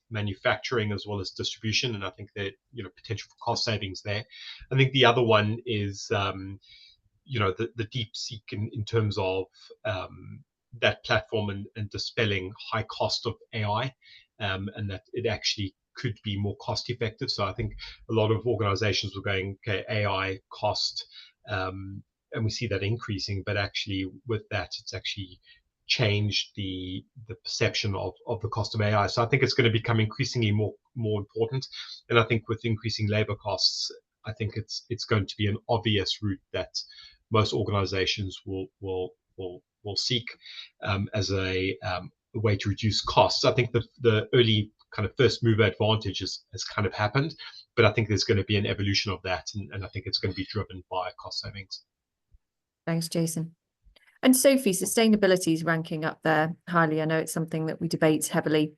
manufacturing as well as distribution. And I think that, potential for cost savings there. I think the other one is, the deep seek in terms of that platform and dispelling high cost of AI, and that it actually could be more cost effective. So I think a lot of organizations were going, okay, AI cost, and we see that increasing, but actually with that, it's actually changed the perception of the cost of AI. So I think it's going to become increasingly more important. And I think with increasing labor costs, I think it's going to be an obvious route that most organizations will seek as a way to reduce costs. I think the early kind of first mover advantage has kind of happened, but I think there's going to be an evolution of that, and I think it's going to be driven by cost savings. Thanks, Jason. And Sophie, sustainability is ranking up there highly. I know it's something that we debate heavily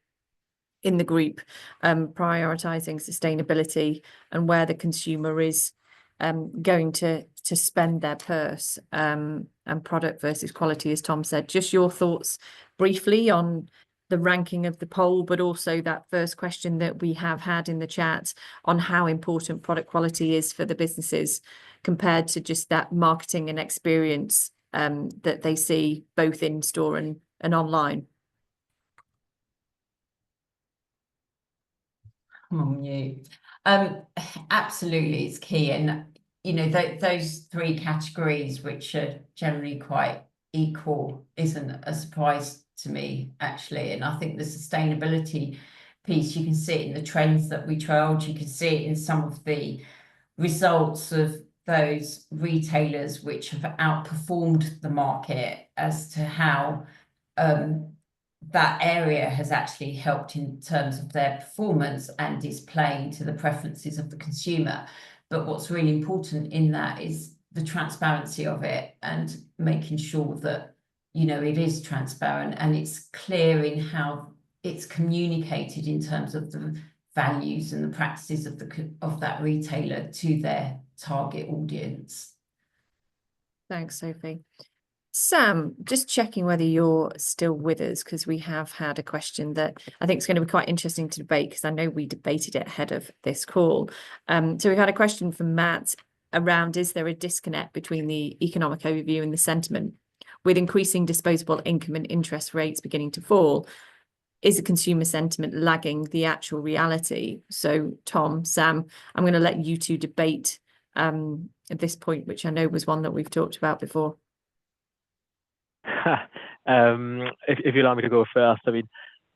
in the group, prioritizing sustainability and where the consumer is going to spend their purse, and product versus quality, as Tom said. Just your thoughts briefly on the ranking of the poll, but also that first question that we have had in the chat on how important product quality is for the businesses compared to just that marketing and experience that they see both in store and online. I'm on mute. Absolutely, it's key. And, those three categories, which are generally quite equal, isn't a surprise to me, actually. And I think the sustainability piece, you can see it in the trends that we trailed. You can see it in some of the results of those retailers which have outperformed the market as to how that area has actually helped in terms of their performance and is playing to the preferences of the consumer. But what's really important in that is the transparency of it and making sure that, it is transparent and it's clear in how it's communicated in terms of the values and the practices of that retailer to their target audience. Thanks, Sophie. Sam, just checking whether you're still with us, because we have had a question that I think is going to be quite interesting to debate, because I know we debated it ahead of this call. So we've had a question from Matt around, is there a disconnect between the economic overview and the sentiment? With increasing disposable income and interest rates beginning to fall, is the consumer sentiment lagging the actual reality? So Tom, Sam, I'm going to let you two debate at this point, which I know was one that we've talked about before. If you allow me to go first, I mean,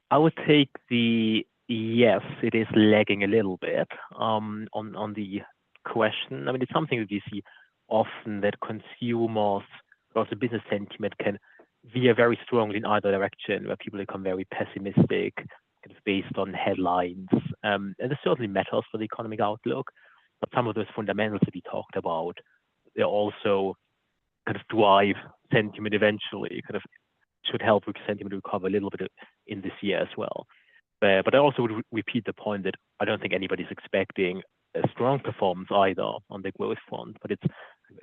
I would take the yes, it is lagging a little bit on the question. I mean, it's something that you see often, that consumers, also business sentiment, can veer very strongly in either direction, where people become very pessimistic, kind of based on headlines. And this certainly matters for the economic outlook, but some of those fundamentals that we talked about, they also kind of drive sentiment eventually, kind of should help with sentiment recover a little bit in this year as well. But I also would repeat the point that I don't think anybody's expecting a strong performance either on the growth front, but it's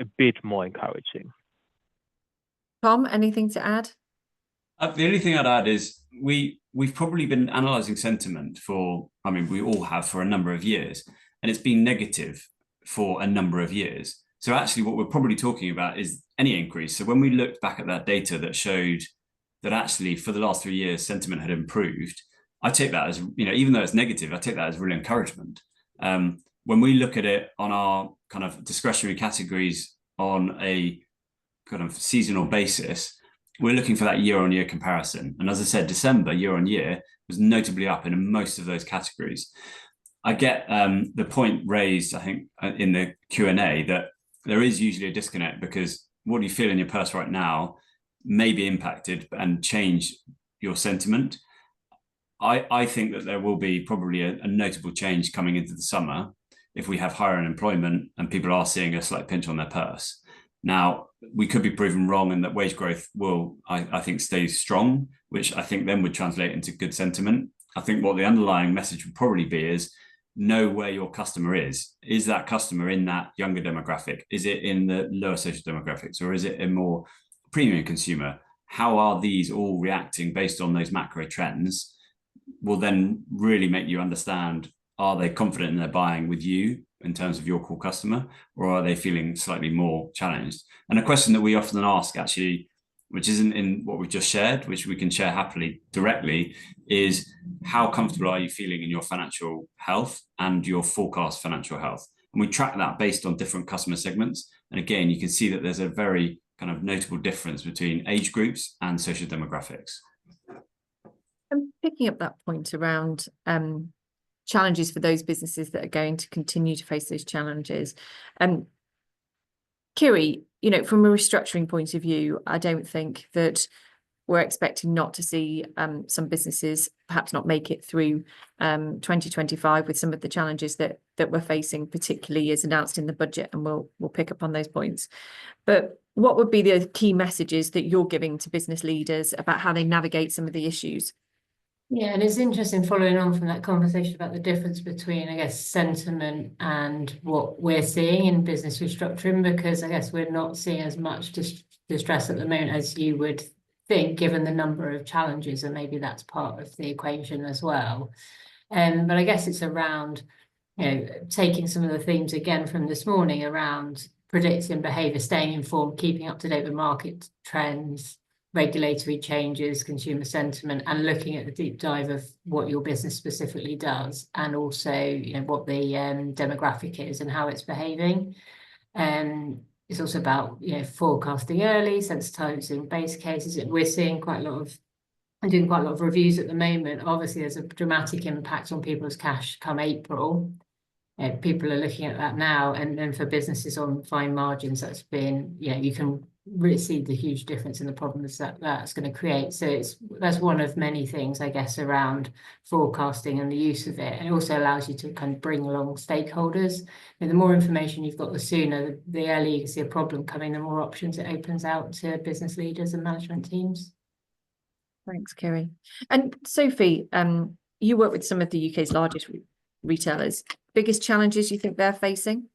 a bit more encouraging. Tom, anything to add? The only thing I'd add is we've probably been analysing sentiment for, I mean, we all have for a number of years, and it's been negative for a number of years. So actually what we're probably talking about is any increase. So when we looked back at that data that showed that actually for the last 3 years, sentiment had improved, I take that as, you know, even though it's negative, I take that as real encouragement. When we look at it on our kind of discretionary categories on a kind of seasonal basis, we're looking for that year-on-year comparison. And as I said, December year-on-year was notably up in most of those categories. I get the point raised, I think, in the Q&A, that there is usually a disconnect, because what you feel in your purse right now may be impacted and change your sentiment. I think that there will be probably a notable change coming into the summer if we have higher unemployment and people are seeing a slight pinch on their purse. Now, we could be proven wrong, and that wage growth will, I think, stay strong, which I think then would translate into good sentiment. I think what the underlying message would probably be is, know where your customer is. Is that customer in that younger demographic? Is it in the lower social demographics, or is it a more premium consumer? How are these all reacting based on those macro trends? Will then really make you understand, are they confident in their buying with you in terms of your core customer, or are they feeling slightly more challenged? And a question that we often ask, actually, which isn't in what we've just shared, which we can share happily directly, is how comfortable are you feeling in your financial health and your forecast financial health? And we track that based on different customer segments. And again, you can see that there's a very kind of notable difference between age groups and social demographics. I'm picking up that point around challenges for those businesses that are going to continue to face those challenges. Kiri, you know, from a restructuring point of view, I don't think that we're expecting not to see some businesses perhaps not make it through 2025 with some of the challenges that we're facing, particularly as announced in the budget, and we'll pick up on those points. But what would be the key messages that you're giving to business leaders about how they navigate some of the issues? Yeah, and it's interesting following on from that conversation about the difference between, I guess, sentiment and what we're seeing in business restructuring, because I guess we're not seeing as much distress at the moment as you would think, given the number of challenges, and maybe that's part of the equation as well. But I guess it's around, you know, taking some of the themes again from this morning around predicting behaviour, staying informed, keeping up to date with market trends, regulatory changes, consumer sentiment, and looking at the deep dive of what your business specifically does, and also, you know, what the demographic is and how it's behaving. It's also about, you know, forecasting early, sensitizing base cases. We're seeing quite a lot of, I'm doing quite a lot of reviews at the moment. Obviously, there's a dramatic impact on people's cash come April. People are looking at that now, and then for businesses on fine margins, that's been, you know, you can really see the huge difference in the problems that that's going to create. So that's one of many things, I guess, around forecasting and the use of it. And it also allows you to kind of bring along stakeholders. And the more information you've got, the sooner, the earlier you can see a problem coming, the more options it opens out to business leaders and management teams. Thanks, Kiri. And Sophie, you work with some of the UK's largest retailers. Biggest challenges you think they're facing?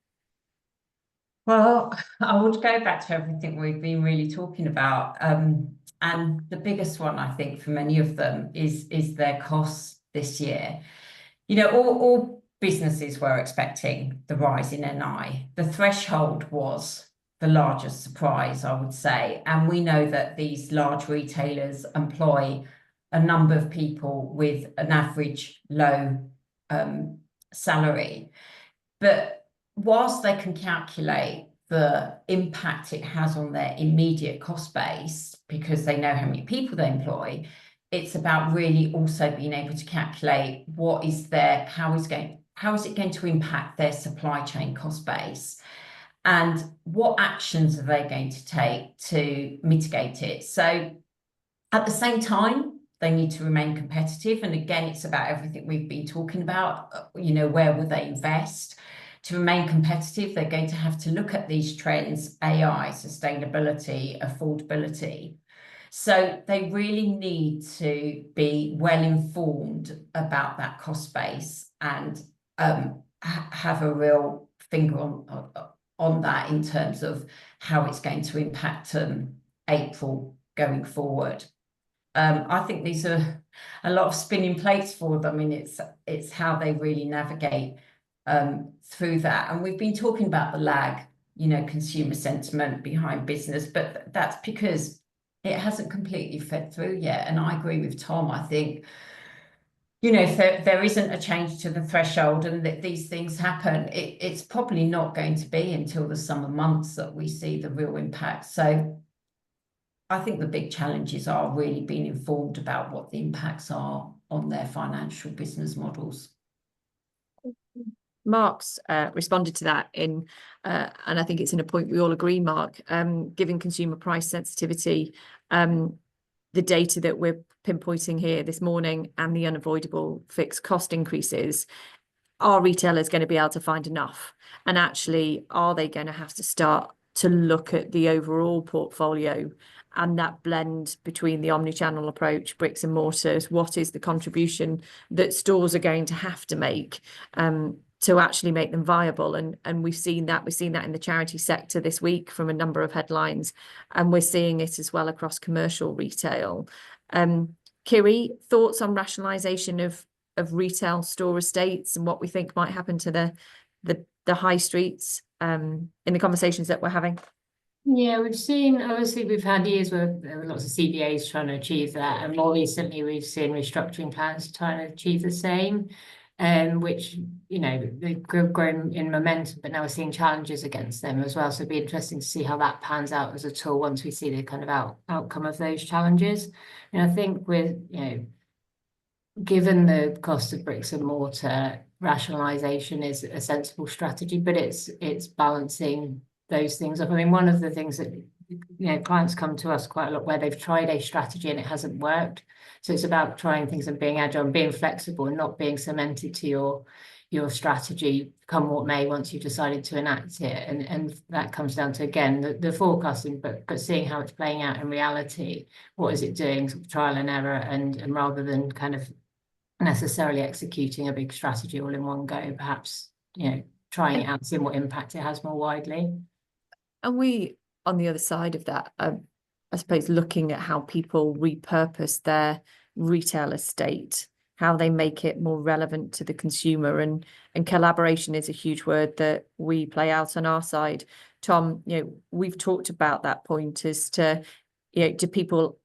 Well, I would go back to everything we've been really talking about. And the biggest one, I think, for many of them is their costs this year. You know, all businesses were expecting the rise in NI. The threshold was the largest surprise, I would say. And we know that these large retailers employ a number of people with an average low salary. But whilst they can calculate the impact it has on their immediate cost base, because they know how many people they employ, it's about really also being able to calculate what is their, how is it going to impact their supply chain cost base, and what actions are they going to take to mitigate it. So at the same time, they need to remain competitive. And again, it's about everything we've been talking about. You know, where will they invest? To remain competitive, they're going to have to look at these trends: AI, sustainability, affordability. So they really need to be well informed about that cost base and have a real finger on that in terms of how it's going to impact April going forward. I think these are a lot of spinning plates for them. I mean, it's how they really navigate through that. And we've been talking about the lag, you know, consumer sentiment behind business, but that's because it hasn't completely fed through yet. And I agree with Tom. I think, you know, if there isn't a change to the threshold and that these things happen, it's probably not going to be until the summer months that we see the real impact. So I think the big challenges are really being informed about what the impacts are on their financial business models. Mark's responded to that and I think it's in a point we all agree, Mark, given consumer price sensitivity, the data that we're pinpointing here this morning and the unavoidable fixed cost increases, are retailers going to be able to find enough? And actually, are they going to have to start to look at the overall portfolio and that blend between the omnichannel approach, bricks and mortars? What is the contribution that stores are going to have to make to actually make them viable? And we've seen that in the charity sector this week from a number of headlines, and we're seeing it as well across commercial retail. Kiri, thoughts on rationalisation of retail store estates and what we think might happen to the high streets in the conversations that we're having? Yeah, we've seen, obviously we've had years where there were lots of CBAs trying to achieve that, and more recently we've seen restructuring plans trying to achieve the same, which, you know, they've grown in momentum, but now we're seeing challenges against them as well. So it'd be interesting to see how that pans out as a tool once we see the kind of outcome of those challenges. And I think with, you know, given the cost of bricks and mortar, rationalisation is a sensible strategy, but it's balancing those things up. I mean, one of the things that, you know, clients come to us quite a lot where they've tried a strategy and it hasn't worked. So it's about trying things and being agile and being flexible and not being cemented to your strategy come what may once you've decided to enact it. And that comes down to, again, the forecasting, but seeing how it's playing out in reality. What is it doing? Sort of trial and error, and rather than kind of necessarily executing a big strategy all in one go, perhaps, you know, trying it out, seeing what impact it has more widely. And we, on the other side of that, I suppose, looking at how people repurpose their retail estate, how they make it more relevant to the consumer, and collaboration is a huge word that we play out on our side. Tom, you know, we've talked about that point as to, you know, do people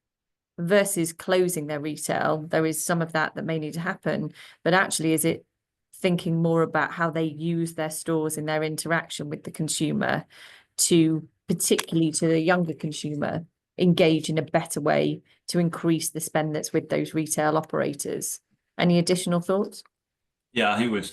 versus closing their retail, there is some of that may need to happen, but actually is it thinking more about how they use their stores in their interaction with the consumer to, particularly to the younger consumer, engage in a better way to increase the spend that's with those retail operators? Any additional thoughts? Yeah, I think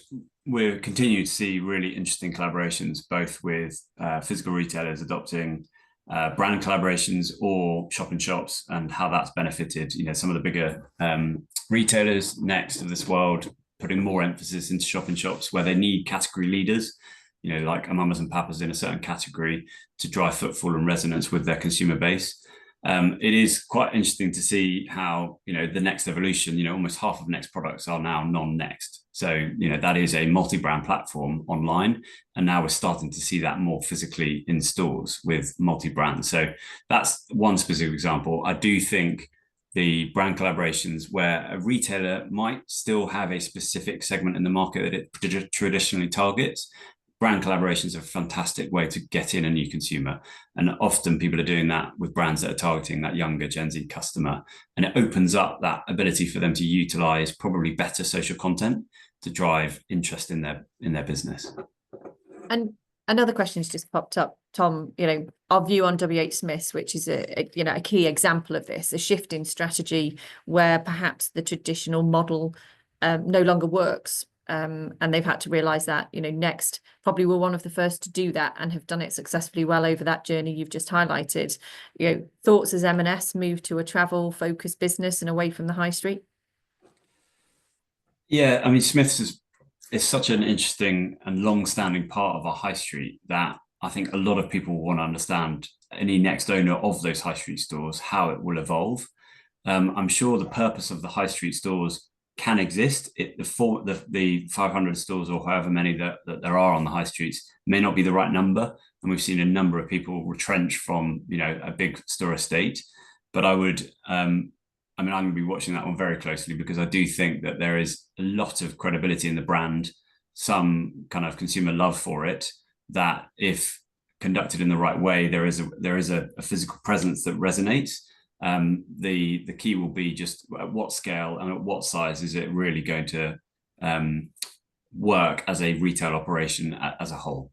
we're continuing to see really interesting collaborations, both with physical retailers adopting brand collaborations or shop in shops, and how that's benefited, you know, some of the bigger retailers, Next of this world, putting more emphasis into shop in shops where they need category leaders, you know, like Mamas and Papas in a certain category, to drive footfall and resonance with their consumer base. It is quite interesting to see how, you know, the Next evolution, you know, almost half of Next products are now non-Next. So, that is a multi-brand platform online. And now we're starting to see that more physically in stores with multi-brand. So that's one specific example. I do think the brand collaborations where a retailer might still have a specific segment in the market that it traditionally targets, brand collaborations are a fantastic way to get in a new consumer. And often people are doing that with brands that are targeting that younger Gen Z customer. And it opens up that ability for them to utilize probably better social content to drive interest in their business. And another question has just popped up, Tom, our view on WH Smith's, which is a key example of this, a shift in strategy where perhaps the traditional model no longer works. And they've had to realize that, Next probably were one of the first to do that and have done it successfully well over that journey you've just highlighted. Thoughts as M&S move to a travel focused business and away from the high street? Yeah, I mean, Smith's is such an interesting and long-standing part of our high street that I think a lot of people want to understand, any next owner of those high street stores, how it will evolve. I'm sure the purpose of the high street stores can exist. The 500 stores or however many that there are on the high streets may not be the right number. And we've seen a number of people retrench from, a big store estate. But I'm going to be watching that one very closely, because I do think that there is a lot of credibility in the brand, some kind of consumer love for it, that if conducted in the right way, there is a physical presence that resonates. The key will be just at what scale and at what size is it really going to work as a retail operation as a whole.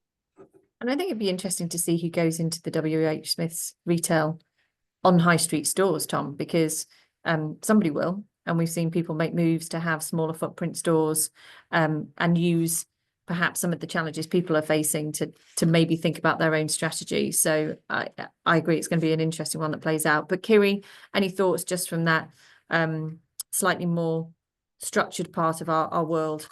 And I think it'd be interesting to see who goes into the WH Smith's retail on high street stores, Tom, because somebody will, and we've seen people make moves to have smaller footprint stores and use perhaps some of the challenges people are facing to maybe think about their own strategy. So I agree, it's going to be an interesting one that plays out. But Kiri, any thoughts just from that slightly more structured part of our world?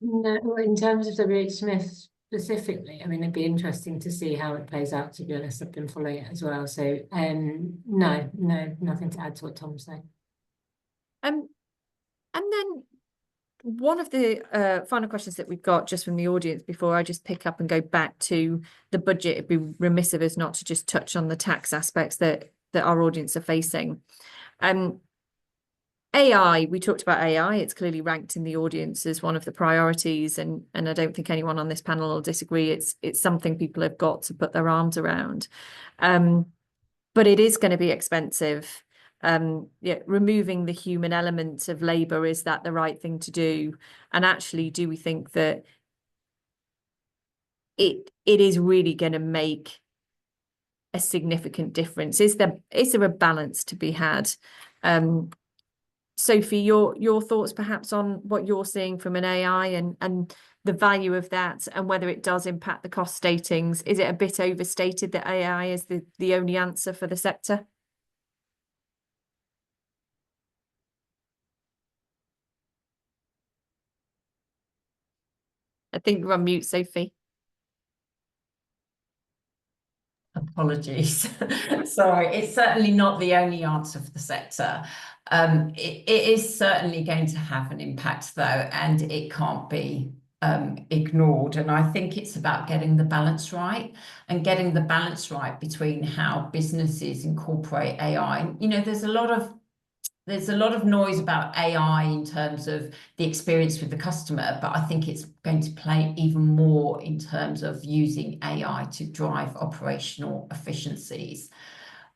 No, in terms of WH Smith specifically, I mean, it'd be interesting to see how it plays out, to be honest. I've been following it as well. So no, nothing to add to what Tom's saying. And then one of the final questions that we've got just from the audience before I just pick up and go back to the budget, it'd be remiss of us not to just touch on the tax aspects that our audience are facing. AI, we talked about AI, it's clearly ranked in the audience as one of the priorities, and I don't think anyone on this panel will disagree. It's something people have got to put their arms around. But it is going to be expensive. Removing the human element of labour, is that the right thing to do? And actually, do we think that it is really going to make a significant difference? Is there a balance to be had? Sophie, your thoughts perhaps on what you're seeing from an AI and the value of that, and whether it does impact the cost statings. Is it a bit overstated that AI is the only answer for the sector? I think you're on mute, Sophie. Apologies. Sorry, it's certainly not the only answer for the sector. It is certainly going to have an impact, though, and it can't be ignored. And I think it's about getting the balance right, and getting the balance right between how businesses incorporate AI. There's a lot of noise about AI in terms of the experience with the customer, but I think it's going to play even more in terms of using AI to drive operational efficiencies.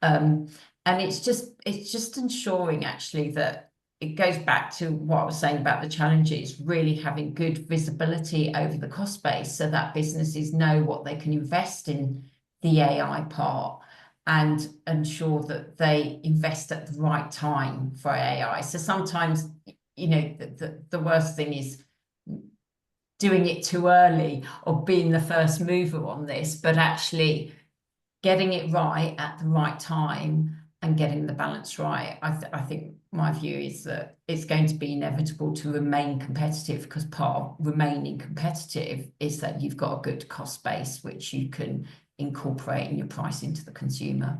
And it's just ensuring actually that it goes back to what I was saying about the challenges, really having good visibility over the cost base so that businesses know what they can invest in the AI part, and ensure that they invest at the right time for AI. So sometimes, the worst thing is doing it too early or being the first mover on this, but actually getting it right at the right time and getting the balance right. I think my view is that it's going to be inevitable to remain competitive, because part of remaining competitive is that you've got a good cost base which you can incorporate in your pricing to the consumer.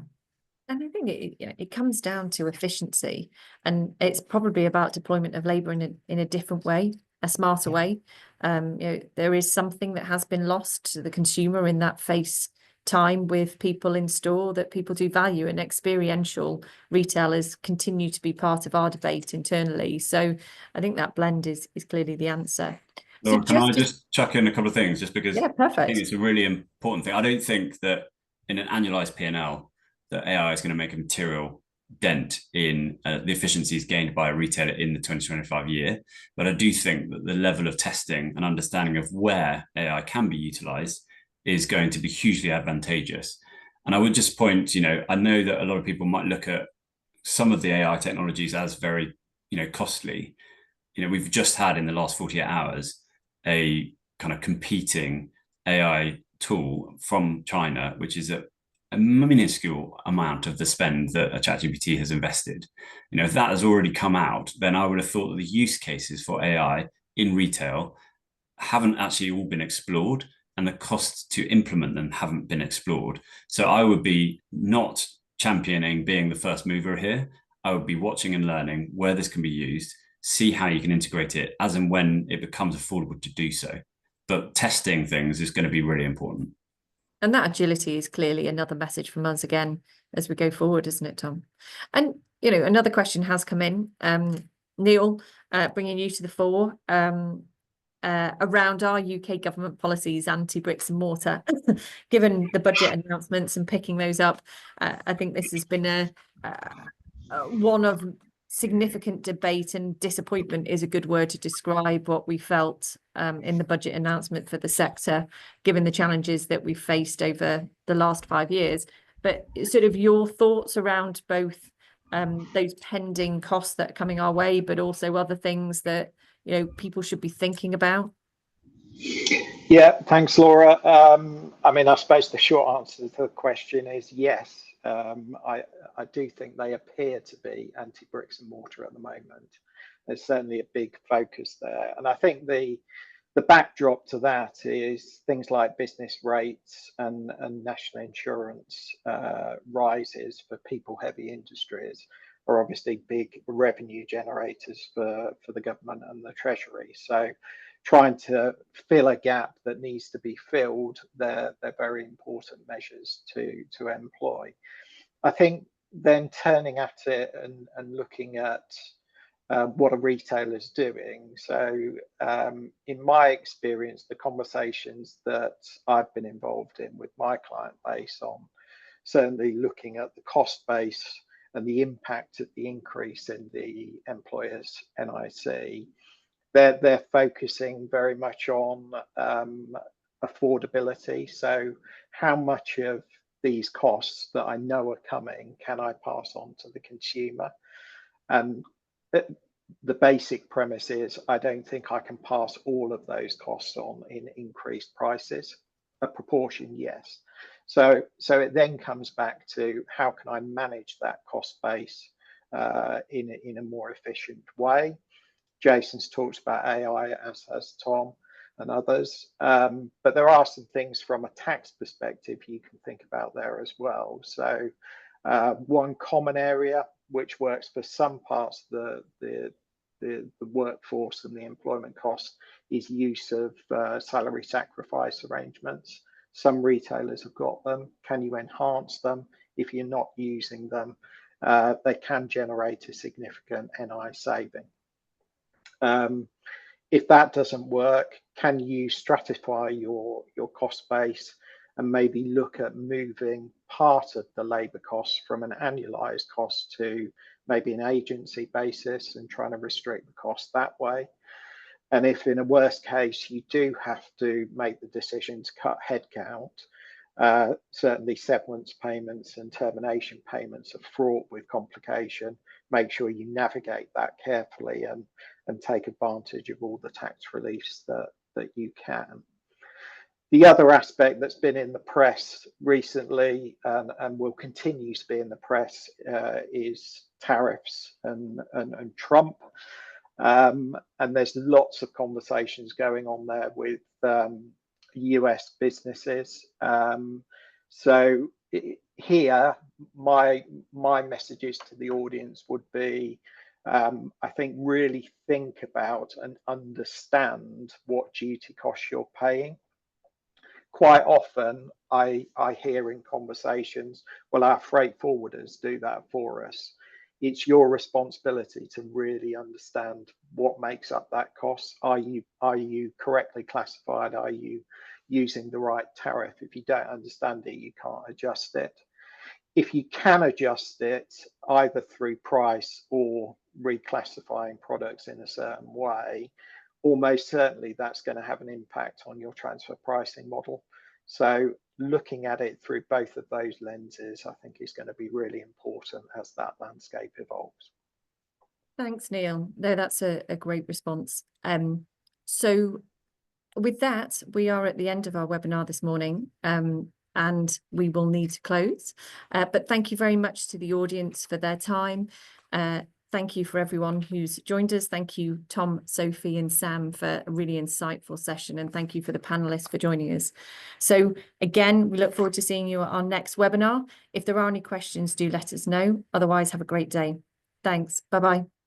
And I think it comes down to efficiency, and it's probably about deployment of labour in a different way. a smarter way. There is something that has been lost to the consumer in that face time with people in store that people do value, and experiential retailers continue to be part of our debate internally. So I think that blend is clearly the answer. Laura, can I just chuck in a couple of things, just because I think it's a really important thing. I don't think that in an annualized P&L that AI is going to make a material dent in the efficiencies gained by a retailer in the 2025 year. But I do think that the level of testing and understanding of where AI can be utilized is going to be hugely advantageous. And I would just point, I know that a lot of people might look at some of the AI technologies as very, costly. We've just had in the last 48 hours a kind of competing AI tool from China, which is a minuscule amount of the spend that ChatGPT has invested. If that has already come out, then I would have thought that the use cases for AI in retail haven't actually all been explored, and the costs to implement them haven't been explored. So I would be not championing being the first mover here. I would be watching and learning where this can be used, see how you can integrate it as and when it becomes affordable to do so. But testing things is going to be really important. And that agility is clearly another message from us again as we go forward, isn't it, Tom? And, another question has come in. Neil, bringing you to the fore, around our UK government policies anti-bricks and mortar, given the budget announcements and picking those up. I think this has been one of significant debate, and disappointment is a good word to describe what we felt in the budget announcement for the sector, given the challenges that we've faced over the last 5 years. But sort of your thoughts around both those pending costs that are coming our way, but also other things that people should be thinking about. Yeah, thanks, Laura. I suppose the short answer to the question is yes. I do think they appear to be anti-bricks and mortar at the moment. There's certainly a big focus there, and I think the backdrop to that is things like business rates and national insurance rises for people-heavy industries are obviously big revenue generators for the government and the Treasury. So trying to fill a gap that needs to be filled, they're very important measures to employ. I think then turning at it and looking at what a retailer's doing. So in my experience, the conversations that I've been involved in with my client base on certainly looking at the cost base and the impact of the increase in the employer's NIC, they're focusing very much on affordability. So how much of these costs that I know are coming can I pass on to the consumer? And the basic premise is I don't think I can pass all of those costs on in increased prices. A proportion, yes. So it then comes back to how can I manage that cost base in a more efficient way. Jason's talked about AI, as has Tom and others, but there are some things from a tax perspective you can think about there as well. So one common area which works for some parts of the workforce and the employment costs is use of salary sacrifice arrangements. Some retailers have got them. Can you enhance them? If you're not using them, they can generate a significant NI saving. If that doesn't work, can you stratify your cost base and maybe look at moving part of the labour costs from an annualized cost to maybe an agency basis and trying to restrict the cost that way? And if in a worst case you do have to make the decision to cut headcount, certainly severance payments and termination payments are fraught with complication. Make sure you navigate that carefully and take advantage of all the tax reliefs that you can. The other aspect that's been in the press recently and will continue to be in the press is tariffs and Trump. And there's lots of conversations going on there with US businesses. So here, my messages to the audience would be I think really think about and understand what duty costs you're paying. Quite often I hear in conversations, well, our freight forwarders do that for us. It's your responsibility to really understand what makes up that cost. Are you correctly classified? Are you using the right tariff? If you don't understand it, you can't adjust it. If you can adjust it either through price or reclassifying products in a certain way, almost certainly that's going to have an impact on your transfer pricing model. So looking at it through both of those lenses, I think, is going to be really important as that landscape evolves. Thanks, Neil. No, that's a great response. So with that, we are at the end of our webinar this morning, and we will need to close. But thank you very much to the audience for their time. Thank you for everyone who's joined us. Thank you, Tom, Sophie, and Sam, for a really insightful session. And thank you for the panelists for joining us. So again, we look forward to seeing you at our next webinar. If there are any questions, do let us know. Otherwise, have a great day. Thanks. Bye-bye.